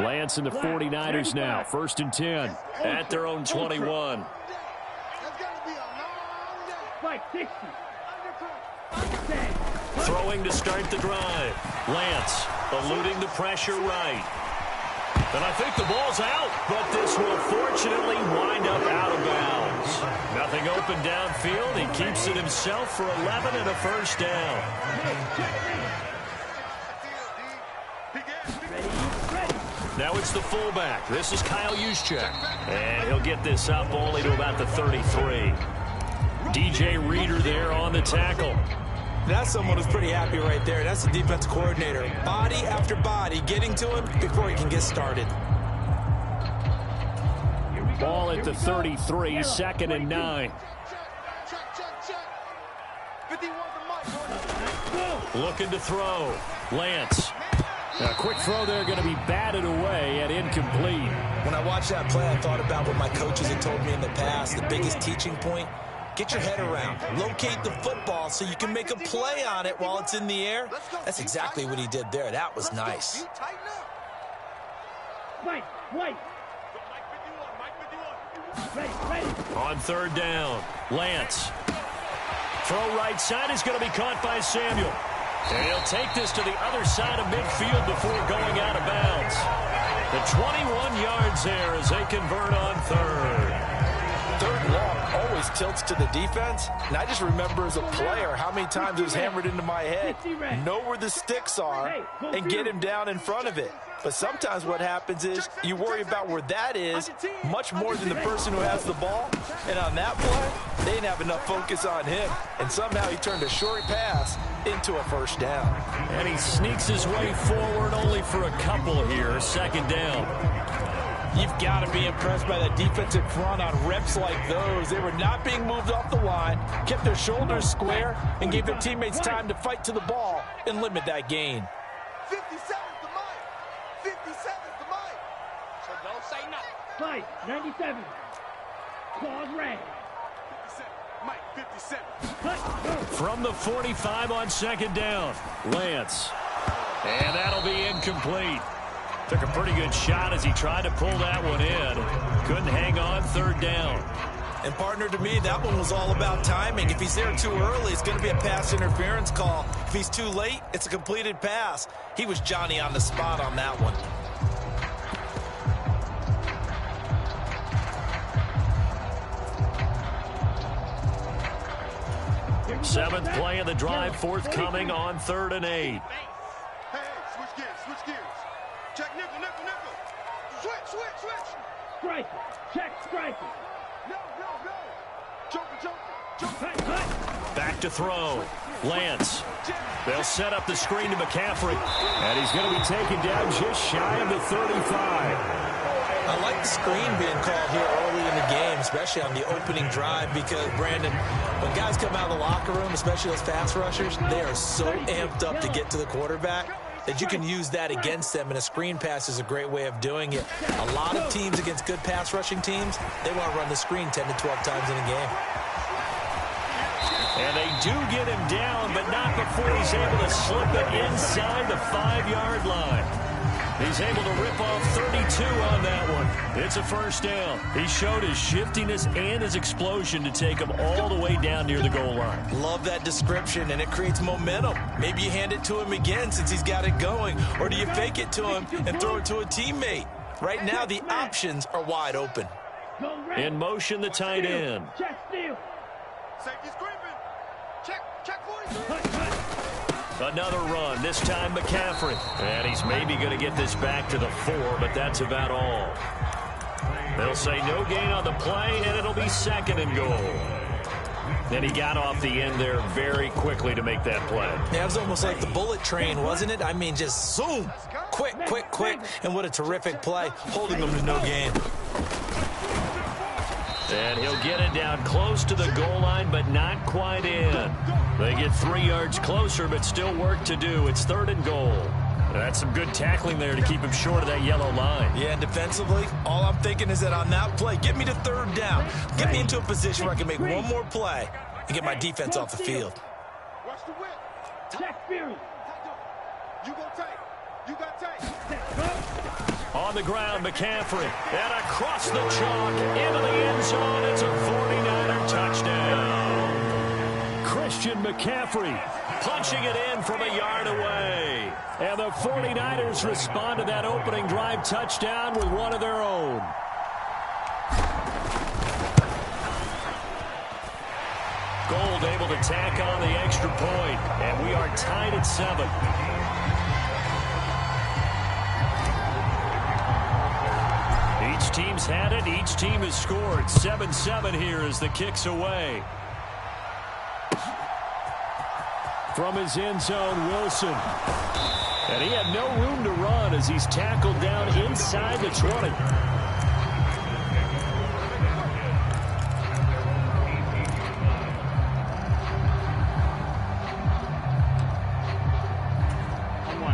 Lance and the 49ers now, 1st and 10. At their own 21. Throwing to start the drive. Lance eluding the pressure right. And I think the ball's out, but this will fortunately wind up out of bounds. Nothing open downfield. He keeps it himself for 11 and a 1st down. Now it's the fullback. This is Kyle Juszczyk. And he'll get this up only to about the 33. DJ Reader there on the tackle. That's someone who's pretty happy right there. That's the defense coordinator. Body after body getting to him before he can get started. Ball at the 33, 2nd and 9. Looking to throw. Lance. A quick throw there going to be batted away and incomplete. When I watched that play, I thought about what my coaches had told me in the past. The biggest teaching point, get your head around. Locate the football so you can make a play on it while it's in the air. That's exactly what he did there. That was nice. On 3rd down, Lance. Throw right side is going to be caught by Samuel. And he'll take this to the other side of midfield before going out of bounds. The 21 yards there as they convert on 3rd. 3rd long always tilts to the defense. And I just remember as a player how many times it was hammered into my head. Know where the sticks are and get him down in front of it. But sometimes what happens is you worry about where that is much more than the person who has the ball. And on that play, they didn't have enough focus on him. And somehow he turned a short pass into a 1st down. And he sneaks his way forward only for a couple here. 2nd down. You've got to be impressed by that defensive front on reps like those. They were not being moved off the line, kept their shoulders square, and gave their teammates time to fight to the ball and limit that gain. 57's the mic. 57's the mic. So don't say nothing. Fight, 97. Claws red. 57. Mike, 57. From the 45 on 2nd down. Lance. And that'll be incomplete. Took a pretty good shot as he tried to pull that one in. Couldn't hang on 3rd down. And partner, to me, that one was all about timing. If he's there too early, it's going to be a pass interference call. If he's too late, it's a completed pass. He was Johnny on the spot on that one. 7th play of the drive forthcoming on 3rd and 8. Hey, switch gears, switch gears. Check nickel, nickel, nickel. Switch. Striker, check striker. No. Joker. Back to throw. Lance. They'll set up the screen to McCaffrey. And he's going to be taken down just shy of the 35. I like the screen being called here early in the game, especially on the opening drive, because, Brandon, when guys come out of the locker room, especially those pass rushers, they are so amped up to get to the quarterback that you can use that against them, and a screen pass is a great way of doing it. A lot of teams against good pass rushing teams, they want to run the screen 10 to 12 times in a game. And they do get him down, but not before he's able to slip it inside the 5-yard line. He's able to rip off 32 on that one. It's a first down. He showed his shiftiness and his explosion to take him all the way down near the goal line. Love that description, and it creates momentum. Maybe you hand it to him again since he's got it going, or do you fake it to him and throw it to a teammate? Right now, the options are wide open. In motion, the tight end. Check steal. Safety's creeping. Check 43. Another run, this time McCaffrey. And he's maybe going to get this back to the 4, but that's about all. They'll say no gain on the play, and it'll be 2nd and goal. And he got off the end there very quickly to make that play. Yeah, it was almost like the bullet train, wasn't it? I mean, just zoom. Quick, quick, quick. And what a terrific play, holding them to no gain. And he'll get it down close to the goal line, but not quite in. They get 3 yards closer, but still work to do. It's 3rd and goal. That's some good tackling there to keep him short of that yellow line. Yeah, and defensively, all I'm thinking is that on that play, get me to 3rd down. Get me into a position where I can make one more play and get my defense off the field. Watch the whip. Check Fury. You gonna take. You got take. On the ground, McCaffrey. And across the chalk into the end zone. It's a 49er touchdown. Christian McCaffrey punching it in from a yard away. And the 49ers respond to that opening drive touchdown with one of their own. Gold able to tack on the extra point. And we are tied at 7. Each team's had it. Each team has scored. 7-7 here as the kick's away. From his end zone, Wilson. And he had no room to run as he's tackled down inside the 20.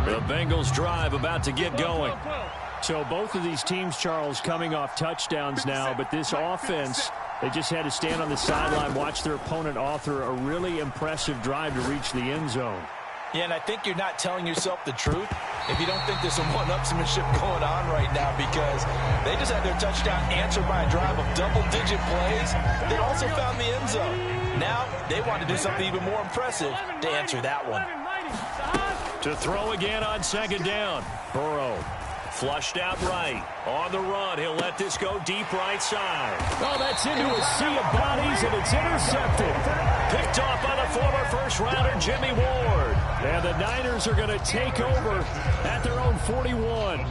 The Bengals drive about to get going. So both of these teams, Charles, coming off touchdowns now, but this offense, they just had to stand on the sideline, watch their opponent author a really impressive drive to reach the end zone. Yeah, and I think you're not telling yourself the truth if you don't think there's some one-upsmanship going on right now, because they just had their touchdown answered by a drive of double-digit plays that also found the end zone. Now they want to do something even more impressive to answer that one. To throw again on 2nd down. Burrow. Flushed out right. On the run. He'll let this go deep right side. Oh, that's into a sea of bodies, and it's intercepted. Picked off by the former first-rounder Jimmy Ward. And the Niners are going to take over at their own 41.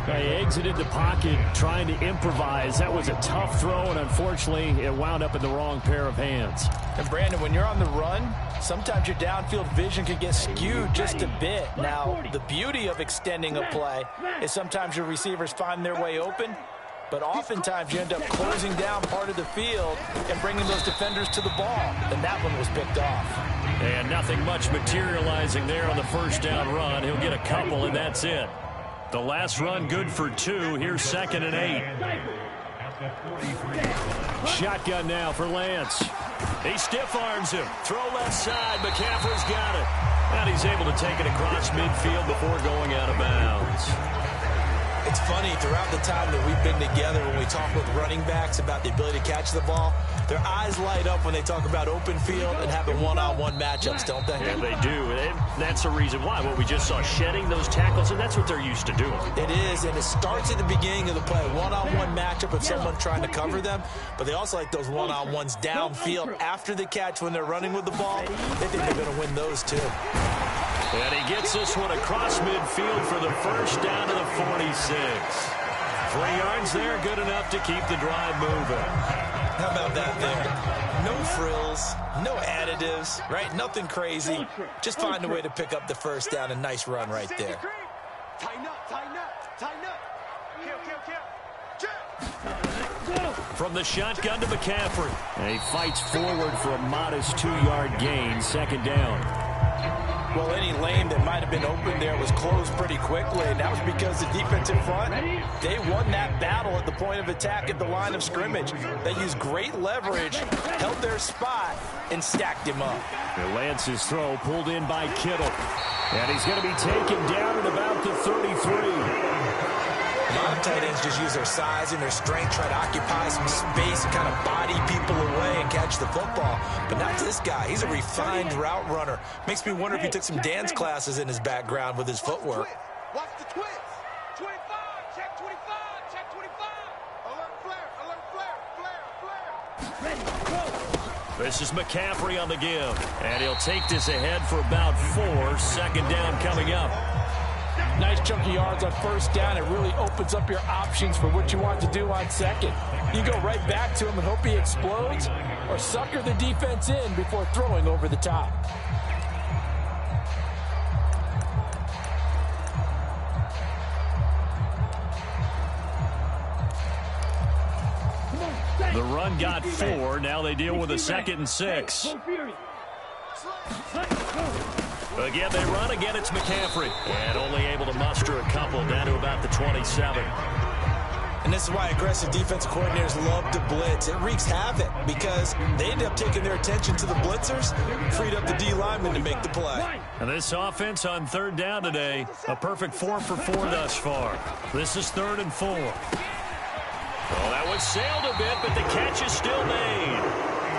They exited the pocket trying to improvise. That was a tough throw, and unfortunately, it wound up in the wrong pair of hands. And Brandon, when you're on the run, sometimes your downfield vision can get skewed just a bit. Now, the beauty of extending a play is sometimes your receivers find their way open, but oftentimes you end up closing down part of the field and bringing those defenders to the ball. And that one was picked off. And nothing much materializing there on the first down run. He'll get a couple, and that's it. The last run good for 2. Here's 2nd and 8. Shotgun now for Lance. He stiff arms him. Throw left side. McCaffrey's got it. And he's able to take it across midfield before going out of bounds. It's funny, throughout the time that we've been together, when we talk with running backs about the ability to catch the ball, their eyes light up when they talk about open field and having one-on-one matchups, don't they? Yeah, they do. And that's the reason why. What we just saw, shedding those tackles, and that's what they're used to doing. It is, and it starts at the beginning of the play. One-on-one matchup of someone trying to cover them, but they also like those one-on-ones downfield after the catch when they're running with the ball. They think they're going to win those, too. And he gets this one across midfield for the first down to the 46. 3 yards there, good enough to keep the drive moving. How about that there? No frills, no additives, right? Nothing crazy. Just find a way to pick up the first down. A nice run right there. Tighten up, tighten up, tighten up. Kill. Check. From the shotgun to McCaffrey. And he fights forward for a modest 2-yard gain, 2nd down. Well, any lane that might have been open there was closed pretty quickly, and that was because the defensive front, they won that battle at the point of attack at the line of scrimmage. They used great leverage, held their spot, and stacked him up. And Lance's throw pulled in by Kittle. And he's going to be taken down at about the 33. A lot of tight ends just use their size and their strength, try to occupy some space and kind of body people away and catch the football. But not this guy. He's a refined route runner. Makes me wonder if he took some dance classes in his background with his footwork. Watch the twist. 25, check 25, check 25. Alert flare, alert flare, This is McCaffrey on the give. And he'll take this ahead for about 4. 2nd down coming up. Nice chunky yards on 1st down. It really opens up your options for what you want to do on 2nd. You go right back to him and hope he explodes, or sucker the defense in before throwing over the top. The run got 4. Now they deal with a 2nd and 6. Again, they run. Again, it's McCaffrey. And only able to muster a couple down to about the 27. And this is why aggressive defensive coordinators love to blitz. It wreaks havoc because they end up taking their attention to the blitzers, freed up the D lineman to make the play. And this offense on 3rd down today, a perfect 4 for 4 thus far. This is 3rd and 4. Well, that one sailed a bit, but the catch is still made.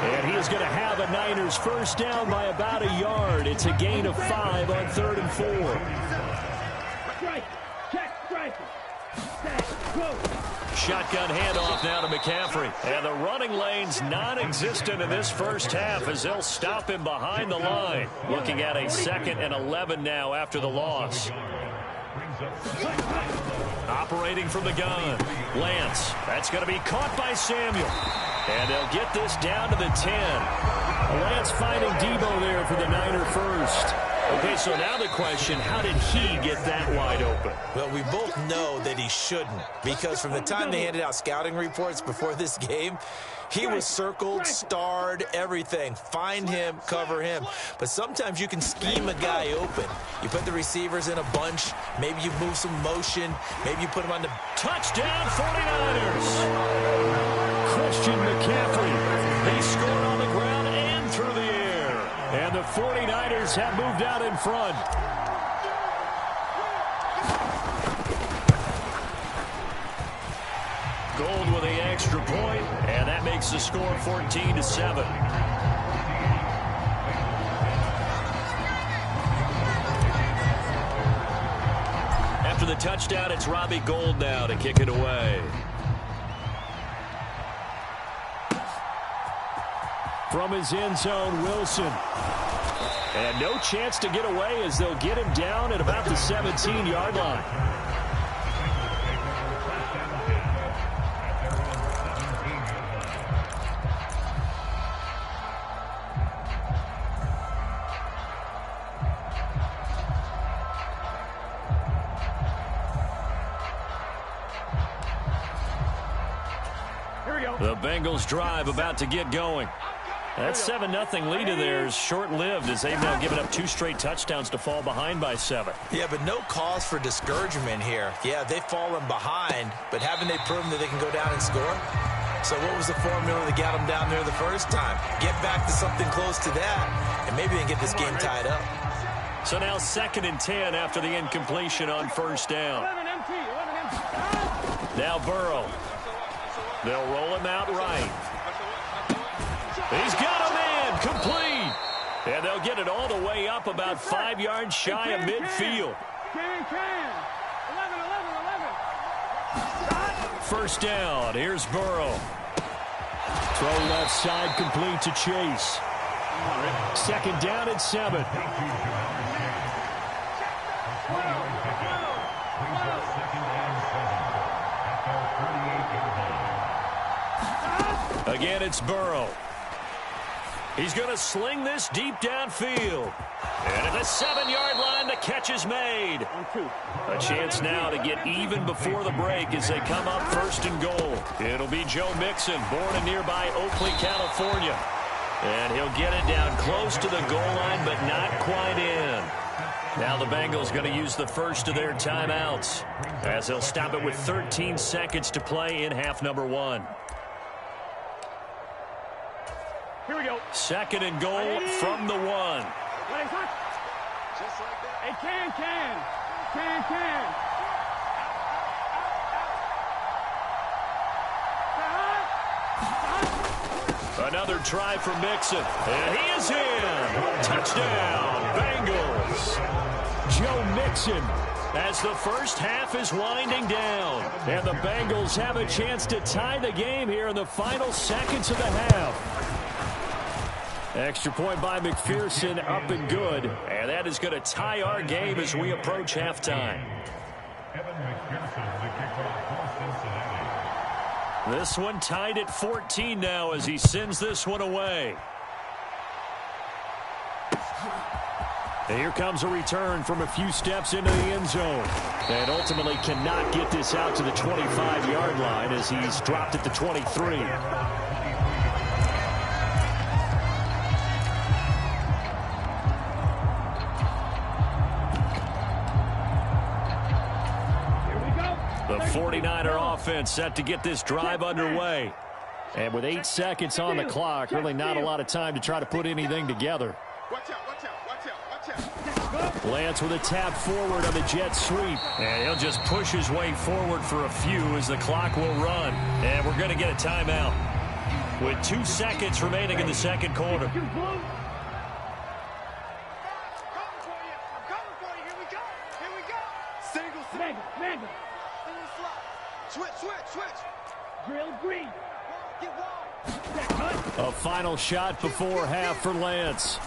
And he is going to have a Niners 1st down by about a yard. It's a gain of 5 on 3rd and 4. Strike. Check. Strike. Go. Shotgun handoff now to McCaffrey. And the running lane's non-existent in this 1st half as they'll stop him behind the line. Looking at a 2nd and 11 now after the loss. Operating from the gun. Lance. That's going to be caught by Samuel. And they'll get this down to the 10. Lance finding Debo there for the Niner 1st. Okay, so now the question, how did he get that wide open? Well, we both know that he shouldn't, because from the time they handed out scouting reports before this game, he was circled, starred, everything. Find him, cover him. But sometimes you can scheme a guy open. You put the receivers in a bunch. Maybe you move some motion. Maybe you put him on the... Touchdown, 49ers! Christian McCaffrey. He scored on the ground and through the air. And the 49ers have moved out in front. Gold with the extra point, and that makes the score 14-7. After the touchdown, it's Robbie Gould now to kick it away. From his end zone, Wilson. And no chance to get away as they'll get him down at about the 17-yard line. The Bengals drive about to get going. That 7-0 lead of theirs short-lived as they've now given up 2 straight touchdowns to fall behind by 7. Yeah, but no cause for discouragement here. Yeah, they've fallen behind, but haven't they proven that they can go down and score? So what was the formula that got them down there the first time? Get back to something close to that, and maybe they can get this game tied up. So now 2nd and 10 after the incompletion on 1st down. Now Burrow. They'll roll him out right. He's got a man, complete. And they'll get it all the way up about 5 yards shy of midfield. 1st down, here's Burrow. Throw left side, complete to Chase. 2nd down and 7. Again, it's Burrow. He's going to sling this deep downfield. And at the 7-yard line, the catch is made. A chance now to get even before the break as they come up first and goal. It'll be Joe Mixon, born in nearby Oakley, California. And he'll get it down close to the goal line, but not quite in. Now the Bengals going to use the first of their timeouts as they'll stop it with 13 seconds to play in half number 1. Here we go. Second and goal from the 1. Just like that. Hey, can. Another try for Mixon. And he is in. Touchdown, Bengals. Joe Mixon as the first half is winding down. And the Bengals have a chance to tie the game here in the final seconds of the half. Extra point by McPherson, up and good. And that is going to tie our game as we approach halftime. Evan McPherson, the kickoff for Cincinnati. This one tied at 14 now as he sends this one away. And here comes a return from a few steps into the end zone. And ultimately cannot get this out to the 25-yard line as he's dropped at the 23. The 49er offense set to get this drive underway. And with 8 seconds on the clock, really not a lot of time to try to put anything together. Lance with a tap forward on the jet sweep. And he'll just push his way forward for a few as the clock will run. And we're going to get a timeout with 2 seconds remaining in the second quarter. A final shot before half for Lance.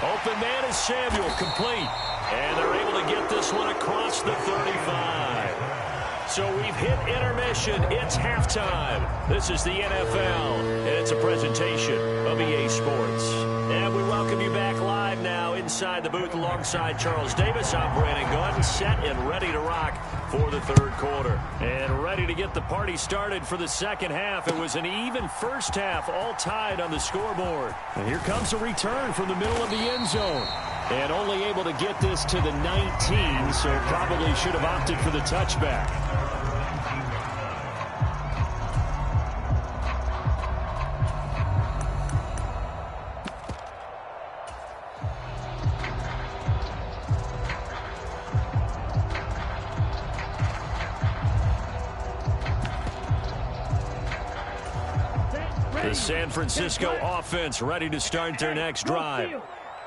Open man is Samuel, complete. And they're able to get this one across the 35. So we've hit intermission. It's halftime. This is the NFL, and it's a presentation of EA Sports. And we welcome you back live now inside the booth alongside Charles Davis. I'm Brandon Gordon, set and ready to rock for the third quarter. And ready to get the party started for the second half. It was an even first half, all tied on the scoreboard. And here comes a return from the middle of the end zone. And only able to get this to the 19, so probably should have opted for the touchback. The San Francisco offense ready to start their next drive.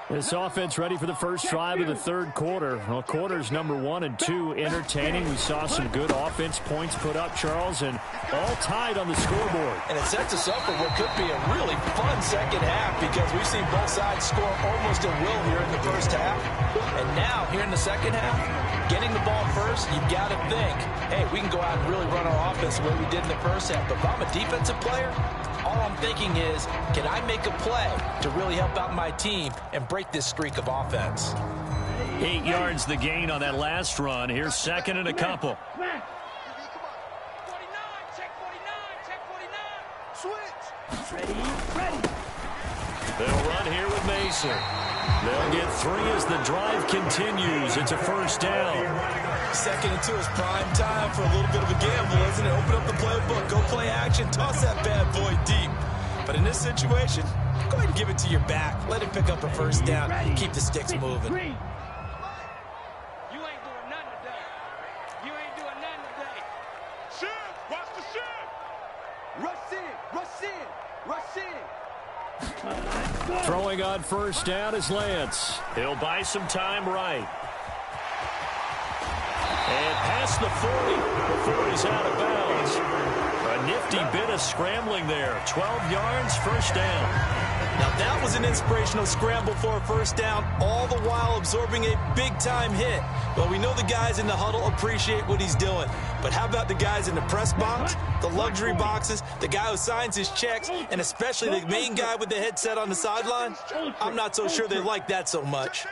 This offense ready for the first drive of the third quarter. Well, quarters number 1 and 2 entertaining. We saw some good offense points put up, Charles, and all tied on the scoreboard. And it sets us up for what could be a really fun second half because we've seen both sides score almost at will here in the first half. And now, here in the second half, getting the ball first, you've got to think, hey, we can go out and really run our offense the way we did in the first half. But if I'm a defensive player, all I'm thinking is, can I make a play to really help out my team and break this streak of offense? 8 yards the gain on that last run. Here's second and a couple. They'll run here with Mason. They'll get 3 as the drive continues. It's a first down. Second and 2 is prime time for a little bit of a gamble, isn't it? Open up the playbook, go play action, toss that bad boy deep. But in this situation, go ahead and give it to your back. Let him pick up a first down. Keep the sticks moving. You ain't doing nothing today. You ain't doing nothing today. Shit! Watch the shit! Rush in! Rush in! Rush in! Throwing on first down is Lance. He'll buy some time right. And past the 40 before he's out of bounds. A nifty bit of scrambling there. 12 yards, first down. Now that was an inspirational scramble for a first down, all the while absorbing a big-time hit. Well, we know the guys in the huddle appreciate what he's doing. But how about the guys in the press box, the luxury boxes, the guy who signs his checks, and especially the main guy with the headset on the sideline? I'm not so sure they like that so much.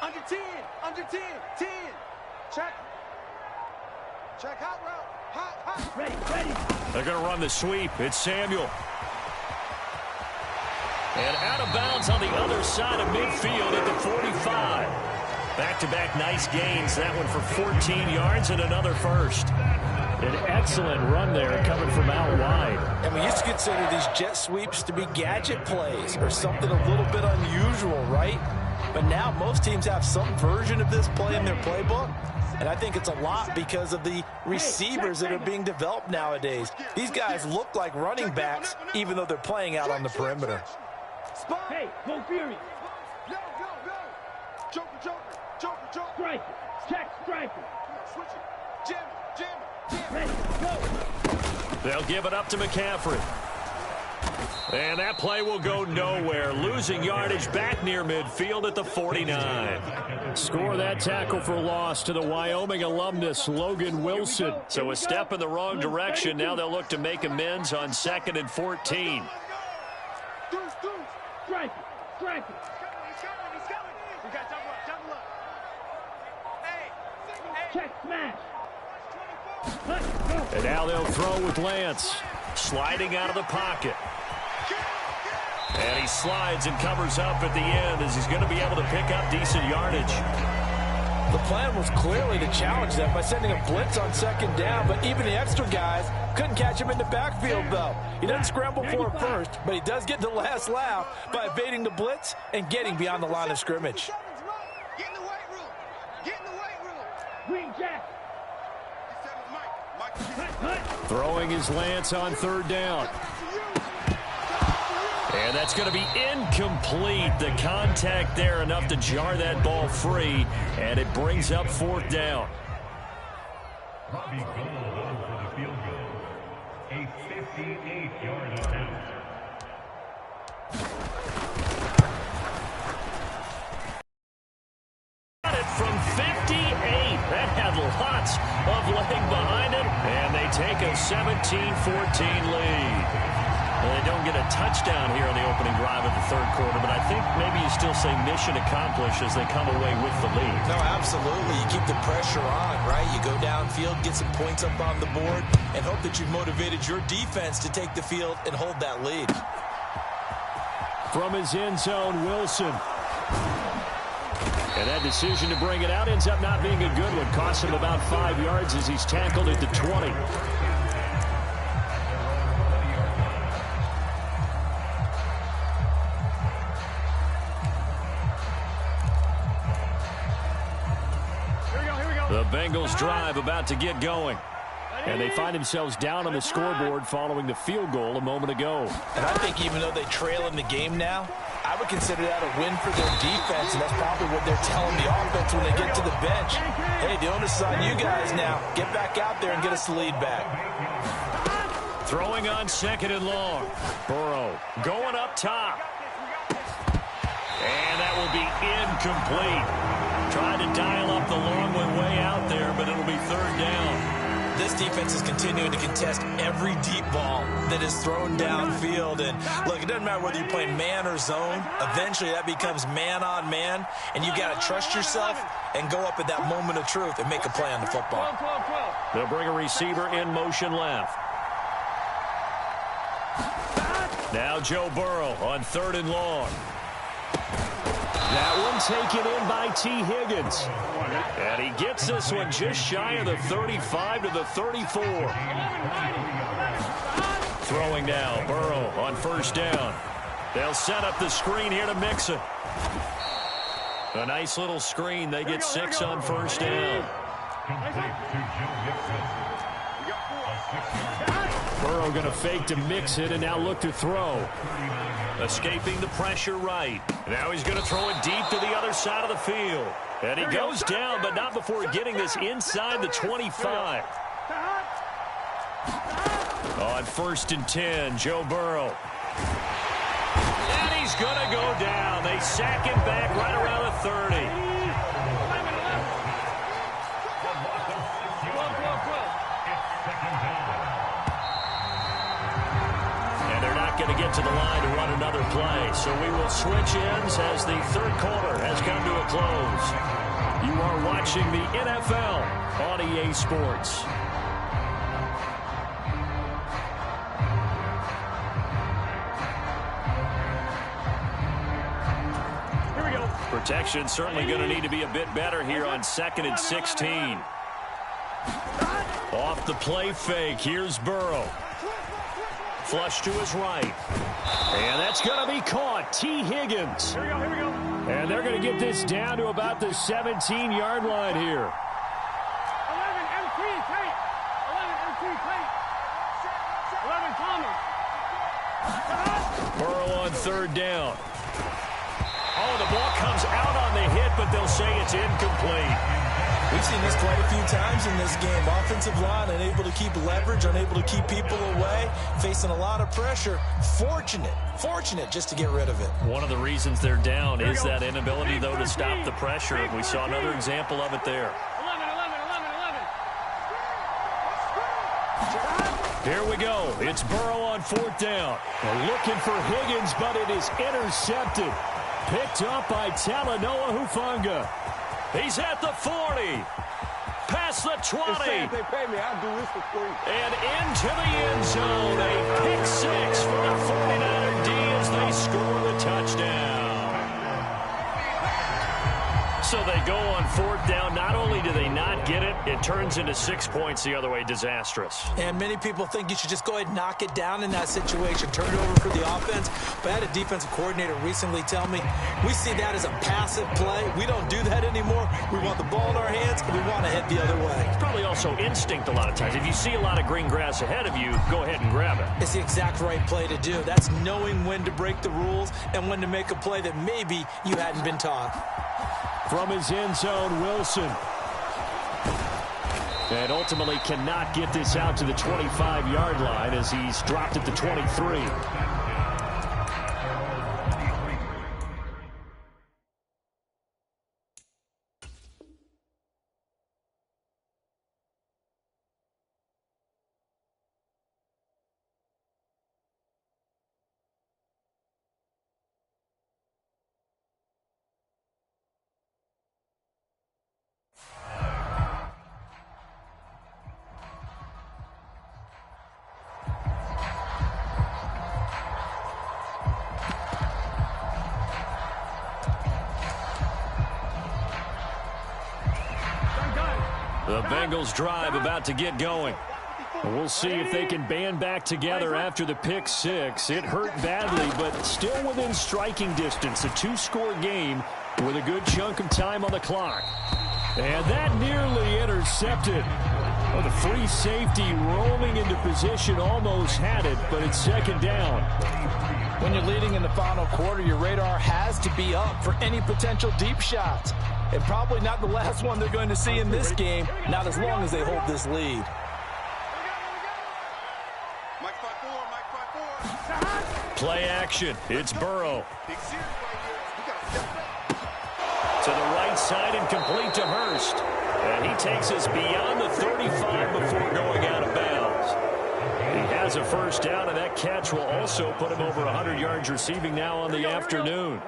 Under 10, under 10, 10. Check. Check hot route. Hot. Ready, ready. They're going to run the sweep. It's Samuel. And out of bounds on the other side of midfield at the 45. Back-to-back nice gains. That one for 14 yards and another first. An excellent run there coming from out wide. And we used to consider these jet sweeps to be gadget plays or something a little bit unusual, right? But now most teams have some version of this play in their playbook. And I think it's a lot because of the receivers that are being developed nowadays. These guys look like running backs even though they're playing out on the perimeter. Hey, go Fury. Go. Joker. Striker. Check, striker. Switch it. Jam. Ready, go. They'll give it up to McCaffrey. And that play will go nowhere. Losing yardage back near midfield at the 49. Score that tackle for loss to the Wyoming alumnus, Logan Wilson. So a step in the wrong direction. Now they'll look to make amends on 2nd and 14. Striker. He's coming. We got double up. Hey. Check, smash. And now they'll throw with Lance. Sliding out of the pocket. And he slides and covers up at the end as he's going to be able to pick up decent yardage. The plan was clearly to challenge them by sending a blitz on 2nd down, but even the extra guys couldn't catch him in the backfield, though. He doesn't scramble for it first, but he does get the last laugh by evading the blitz and getting beyond the line of scrimmage. Get in the weight room. Green Jack. Throwing his Lance on 3rd down. And that's going to be incomplete. The contact there enough to jar that ball free, and it brings up 4th down. Robbie Gould for the field goal. A 58-yard attempt. Got it from 58. That had lots of leg behind it, and they take a 17-14 lead. Well, they don't get a touchdown here on the opening drive of the 3rd quarter, but I think maybe you still say mission accomplished as they come away with the lead. No, absolutely. You keep the pressure on, right? You go downfield, get some points up on the board, and hope that you've motivated your defense to take the field and hold that lead. From his end zone, Wilson. And that decision to bring it out ends up not being a good one. Costs him about 5 yards as he's tackled at the 20. The Bengals drive about to get going. And they find themselves down on the scoreboard following the field goal a moment ago. And I think even though they trail in the game now, I would consider that a win for their defense, and that's probably what they're telling the offense when they get to the bench. Hey, the onus is on you guys now. Get back out there and get us the lead back. Throwing on 2nd and long. Burrow going up top. And that will be incomplete. Trying to dial up the long one way out there, but it'll be 3rd down. This defense is continuing to contest every deep ball that is thrown downfield. And look, it doesn't matter whether you're playing man or zone. Eventually that becomes man on man, and you got to trust yourself and go up at that moment of truth and make a play on the football. They'll bring a receiver in motion left. Now Joe Burrow on 3rd and long. That one taken in by T. Higgins. And he gets this one just shy of the 35 to the 34. Throwing now, Burrow on 1st down. They'll set up the screen here to Mixon. A nice little screen. They get 6 on 1st down. Burrow going to fake to mix it and now look to throw. Escaping the pressure right. Now he's going to throw it deep to the other side of the field. And he goes down, but not before getting this inside the 25. On 1st and 10, Joe Burrow. And he's going to go down. They sack him back right around the 30. And they're not going to get to the line to run another play. So we will switch ends as the third quarter has come to a close. You are watching the NFL on EA Sports. Protection certainly going to need to be a bit better here on 2nd and 16. Off the play fake. Here's Burrow. Flush to his right. And that's going to be caught. T. Higgins. Here we go. And they're going to get this down to about the 17-yard line here. 11 MT tight. 11 Thomas. Burrow on 3rd down. Oh, the ball comes out on the hit, but they'll say it's incomplete. We've seen this quite a few times in this game. Offensive line unable to keep leverage, unable to keep people away, facing a lot of pressure. Fortunate just to get rid of it. One of the reasons they're down is that inability, though, to stop the pressure. We saw another example of it there. 11. Here we go. It's Burrow on 4th down. They're looking for Higgins, but it is intercepted. Picked up by Talanoa Hufanga. He's at the 40. Past the 20. If they pay me, I'll do this for free. And into the end zone. A pick 6 for the 49er D as they score the touchdown. So they go on 4th down. Not only do they not get it, it turns into 6 points the other way. Disastrous. And many people think you should just go ahead and knock it down in that situation. Turn it over for the offense. But I had a defensive coordinator recently tell me, we see that as a passive play. We don't do that anymore. We want the ball in our hands, and we want to head the other way. It's probably also instinct a lot of times. If you see a lot of green grass ahead of you, go ahead and grab it. It's the exact right play to do. That's knowing when to break the rules and when to make a play that maybe you hadn't been taught. From his end zone, Wilson. And ultimately cannot get this out to the 25-yard line as he's dropped at the 23. The Bengals drive about to get going. We'll see if they can band back together after the pick 6. It hurt badly, but still within striking distance. A 2-score game with a good chunk of time on the clock. And that nearly intercepted. Oh, the free safety rolling into position almost had it, but it's 2nd down. When you're leading in the final quarter, your radar has to be up for any potential deep shots. And probably not the last one they're going to see in this game, not as long as they hold this lead. Play action. It's Burrow. To the right side and complete to Hurst. And he takes us beyond the 35 before going out of bounds. He has a 1st down, and that catch will also put him over 100 yards receiving now on the afternoon.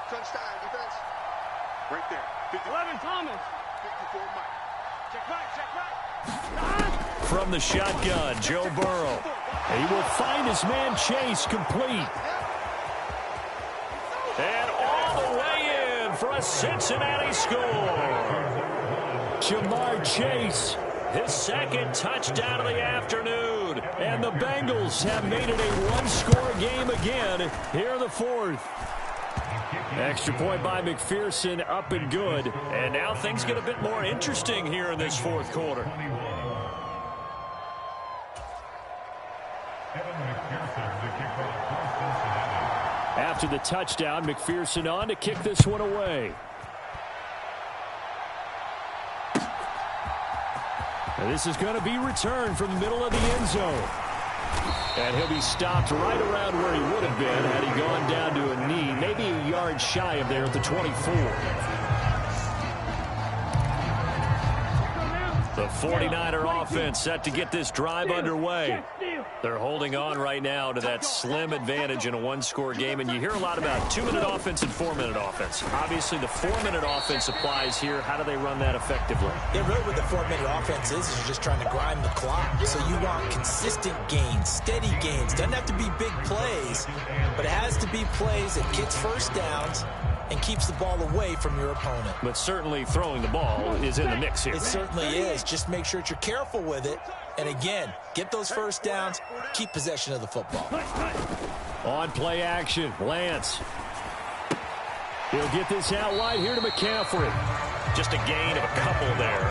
Touchdown defense. Right there. 11 Thomas. 54 Mike. Check right. From the shotgun, Joe Burrow. He will find his man Chase complete. And all the way in for a Cincinnati score. Jamar Chase. His 2nd touchdown of the afternoon. And the Bengals have made it a 1-score game again. Here in the 4th. Extra point by McPherson, up and good. And now things get a bit more interesting here in this 4th quarter. After the touchdown, McPherson on to kick this one away. This is going to be returned from the middle of the end zone. And he'll be stopped right around where he would have been had he gone down to a knee, maybe a yard shy of there at the 24. The 49er offense set to get this drive underway. They're holding on right now to that slim advantage in a one-score game, and you hear a lot about 2-minute offense and 4-minute offense. Obviously, the 4-minute offense applies here. How do they run that effectively? Yeah, really what the 4-minute offense is you're just trying to grind the clock. So you want consistent gains, steady gains. Doesn't have to be big plays, but it has to be plays that gets first downs and keeps the ball away from your opponent. But certainly throwing the ball is in the mix here. It certainly is. Just make sure that you're careful with it. And again, get those first downs, keep possession of the football. On play action, Lance. He'll get this out wide here to McCaffrey. Just a gain of a couple there.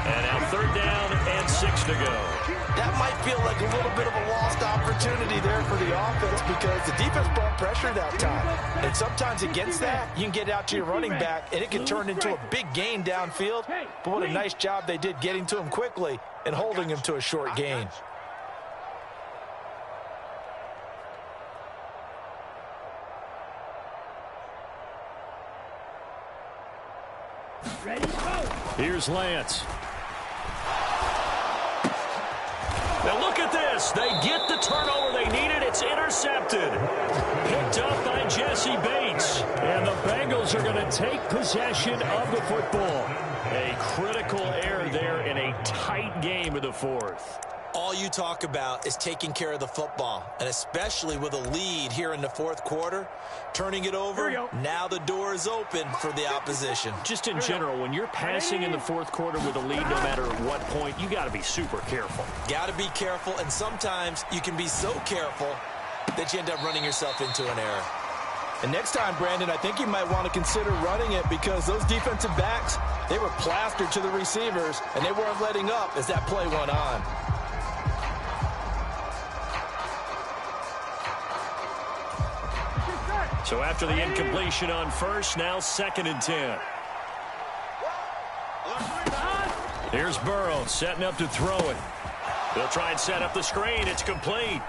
And now 3rd down and 6 to go. That might feel like a little bit of a lost opportunity there for the offense because the defense brought pressure that time. And sometimes against that, you can get out to your running back, and it can turn into a big gain downfield. But what a nice job they did getting to him quickly and holding him to a short gain. Here's Lance. Now look at this. They get the turnover they needed. It's intercepted. Picked up by Jesse Bates. And the Bengals are going to take possession of the football. A critical error there in a tight game of the 4th. All you talk about is taking care of the football, and especially with a lead here in the 4th quarter, turning it over, now the door is open for the opposition. Just in general, when you're passing in the 4th quarter with a lead, no matter at what point, you got to be super careful. Got to be careful, and sometimes you can be so careful that you end up running yourself into an error. And next time, Brandon, I think you might want to consider running it because those defensive backs, they were plastered to the receivers, and they weren't letting up as that play went on. So after the incompletion on 1st, now 2nd and 10. Here's Burrow setting up to throw it. They'll try and set up the screen. It's complete.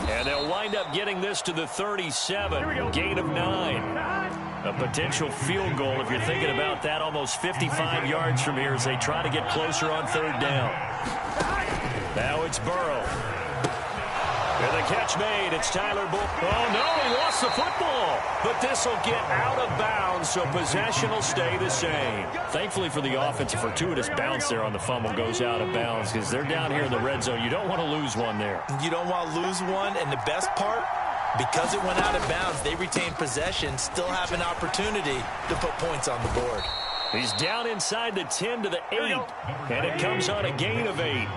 And they'll wind up getting this to the 37. Gain of 9. A potential field goal if you're thinking about that. Almost 55 yards from here as they try to get closer on 3rd down. Now it's Burrow. And the catch made. It's Tyler Bull. Oh, no, he lost the football. But this will get out of bounds, so possession will stay the same. Thankfully for the offense, a fortuitous bounce there on the fumble goes out of bounds because they're down here in the red zone. You don't want to lose one there. You don't want to lose one, and the best part, because it went out of bounds, they retained possession, still have an opportunity to put points on the board. He's down inside the 10 to the 8, and it comes on a gain of 8.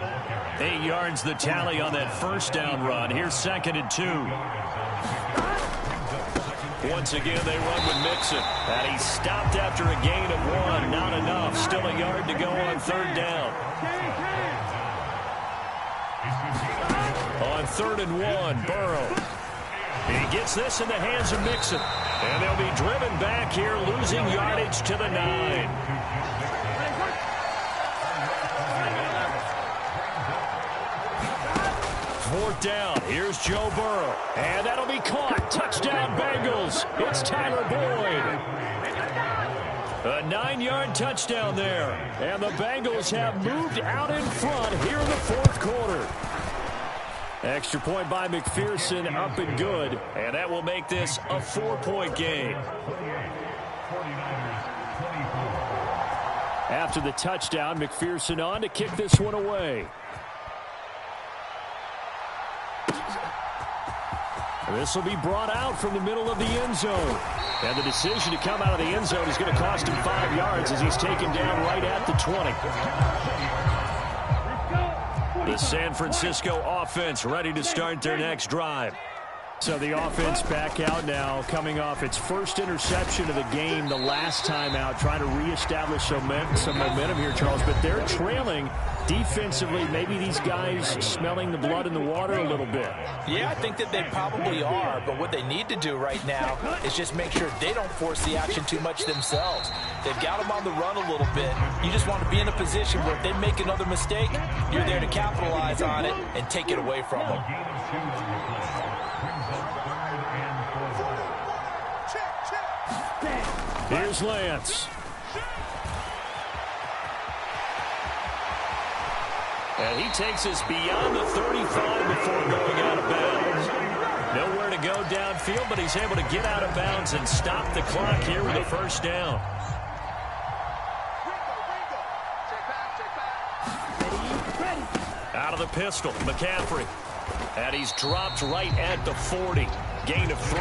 8 yards the tally on that 1st down run. Here's 2nd and 2. Once again, they run with Mixon. And he stopped after a gain of 1. Not enough. Still a yard to go on 3rd down. On 3rd and 1, Burrow. He gets this in the hands of Mixon. And they'll be driven back here, losing yardage to the 9. Fourth down. Here's Joe Burrow. And that'll be caught. Touchdown, Bengals. It's Tyler Boyd. A 9-yard touchdown there. And the Bengals have moved out in front here in the 4th quarter. Extra point by McPherson, up and good. And that will make this a 4-point game. After the touchdown, McPherson on to kick this one away. This will be brought out from the middle of the end zone. And the decision to come out of the end zone is going to cost him 5 yards as he's taken down right at the 20. The San Francisco offense ready to start their next drive. So the offense back out now, coming off its first interception of the game the last time out, trying to reestablish some momentum here, Charles. But they're trailing defensively. Maybe these guys smelling the blood in the water a little bit. Yeah, I think that they probably are. But what they need to do right now is just make sure they don't force the action too much themselves. They've got them on the run a little bit. You just want to be in a position where if they make another mistake, you're there to capitalize on it and take it away from them. Here's Lance. And he takes us beyond the 35 before going out of bounds. Nowhere to go downfield, but he's able to get out of bounds and stop the clock here with a first down. Out of the pistol, McCaffrey. And he's dropped right at the 40. Gain of 3.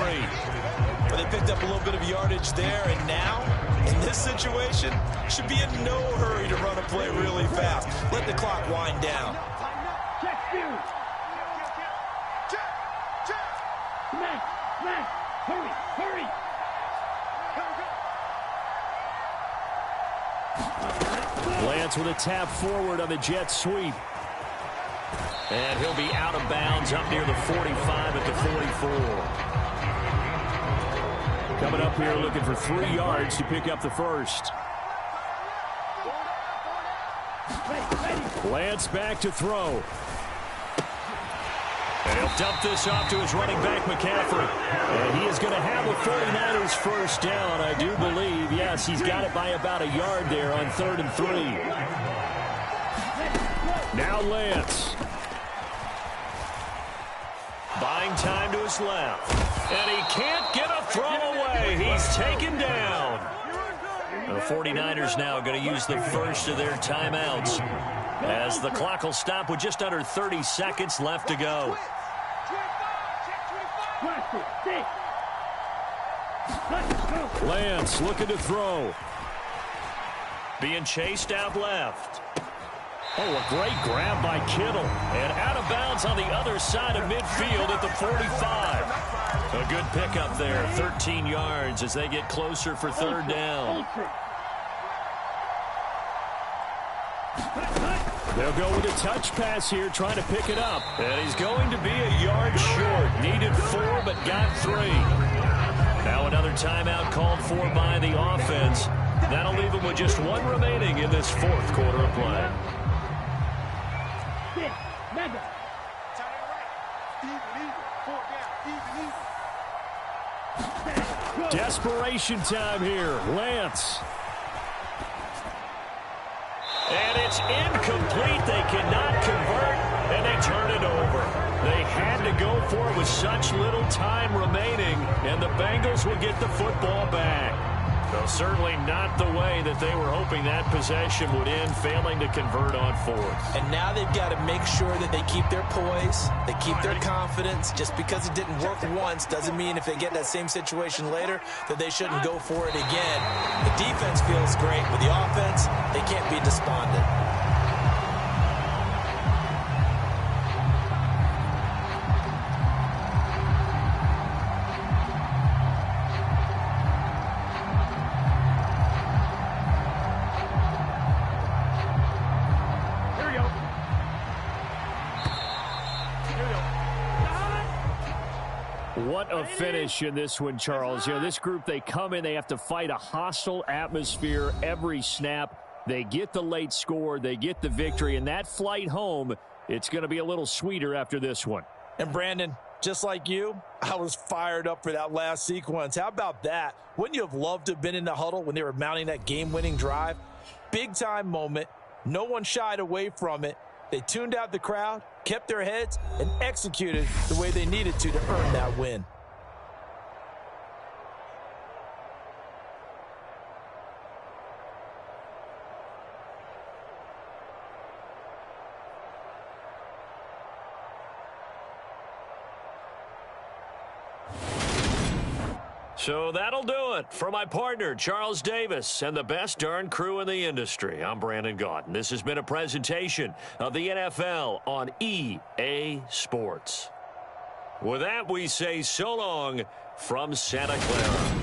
Well, they picked up a little bit of yardage there, and now, in this situation, should be in no hurry to run a play really fast. Let the clock wind down. Hurry. Lance with a tap forward on the jet sweep. And he'll be out of bounds up near the 45 at the 44. Coming up here looking for 3 yards to pick up the first. Lance back to throw. And he'll dump this off to his running back, McCaffrey. And he is going to have the 49ers first down, I do believe. Yes, he's got it by about a yard there on 3rd and 3. Now Lance. Buying time to his left. And he can't get a throw away. He's taken down. The 49ers now going to use the first of their timeouts, as the clock will stop with just under 30 seconds left to go. Lance looking to throw. Being chased out left. Oh, a great grab by Kittle. And out of bounds on the other side of midfield at the 45. A good pickup there, 13 yards as they get closer for 3rd down. They'll go with a touch pass here, trying to pick it up. And he's going to be a yard short. Needed 4, but got 3. Now another timeout called for by the offense. That'll leave him with just 1 remaining in this 4th quarter of play. Desperation time here. Lance. And it's incomplete. They cannot convert, and they turn it over. They had to go for it with such little time remaining, and the Bengals will get the football back. So certainly not the way that they were hoping that possession would end, failing to convert on 4th. And now they've got to make sure that they keep their poise, they keep their confidence. Just because it didn't work once doesn't mean if they get that same situation later that they shouldn't go for it again. The defense feels great. With the offense, they can't be despondent. What a finish in this one, Charles. You know, this group, they come in, they have to fight a hostile atmosphere every snap. They get the late score, they get the victory, and that flight home, it's going to be a little sweeter after this one. And Brandon, just like you, I was fired up for that last sequence. How about that? Wouldn't you have loved to have been in the huddle when they were mounting that game-winning drive? Big-time moment. No one shied away from it. They tuned out the crowd, kept their heads, and executed the way they needed to earn that win. So that'll do it for my partner, Charles Davis, and the best darn crew in the industry. I'm Brandon Gaudin. This has been a presentation of the NFL on EA Sports. With that, we say so long from Santa Clara.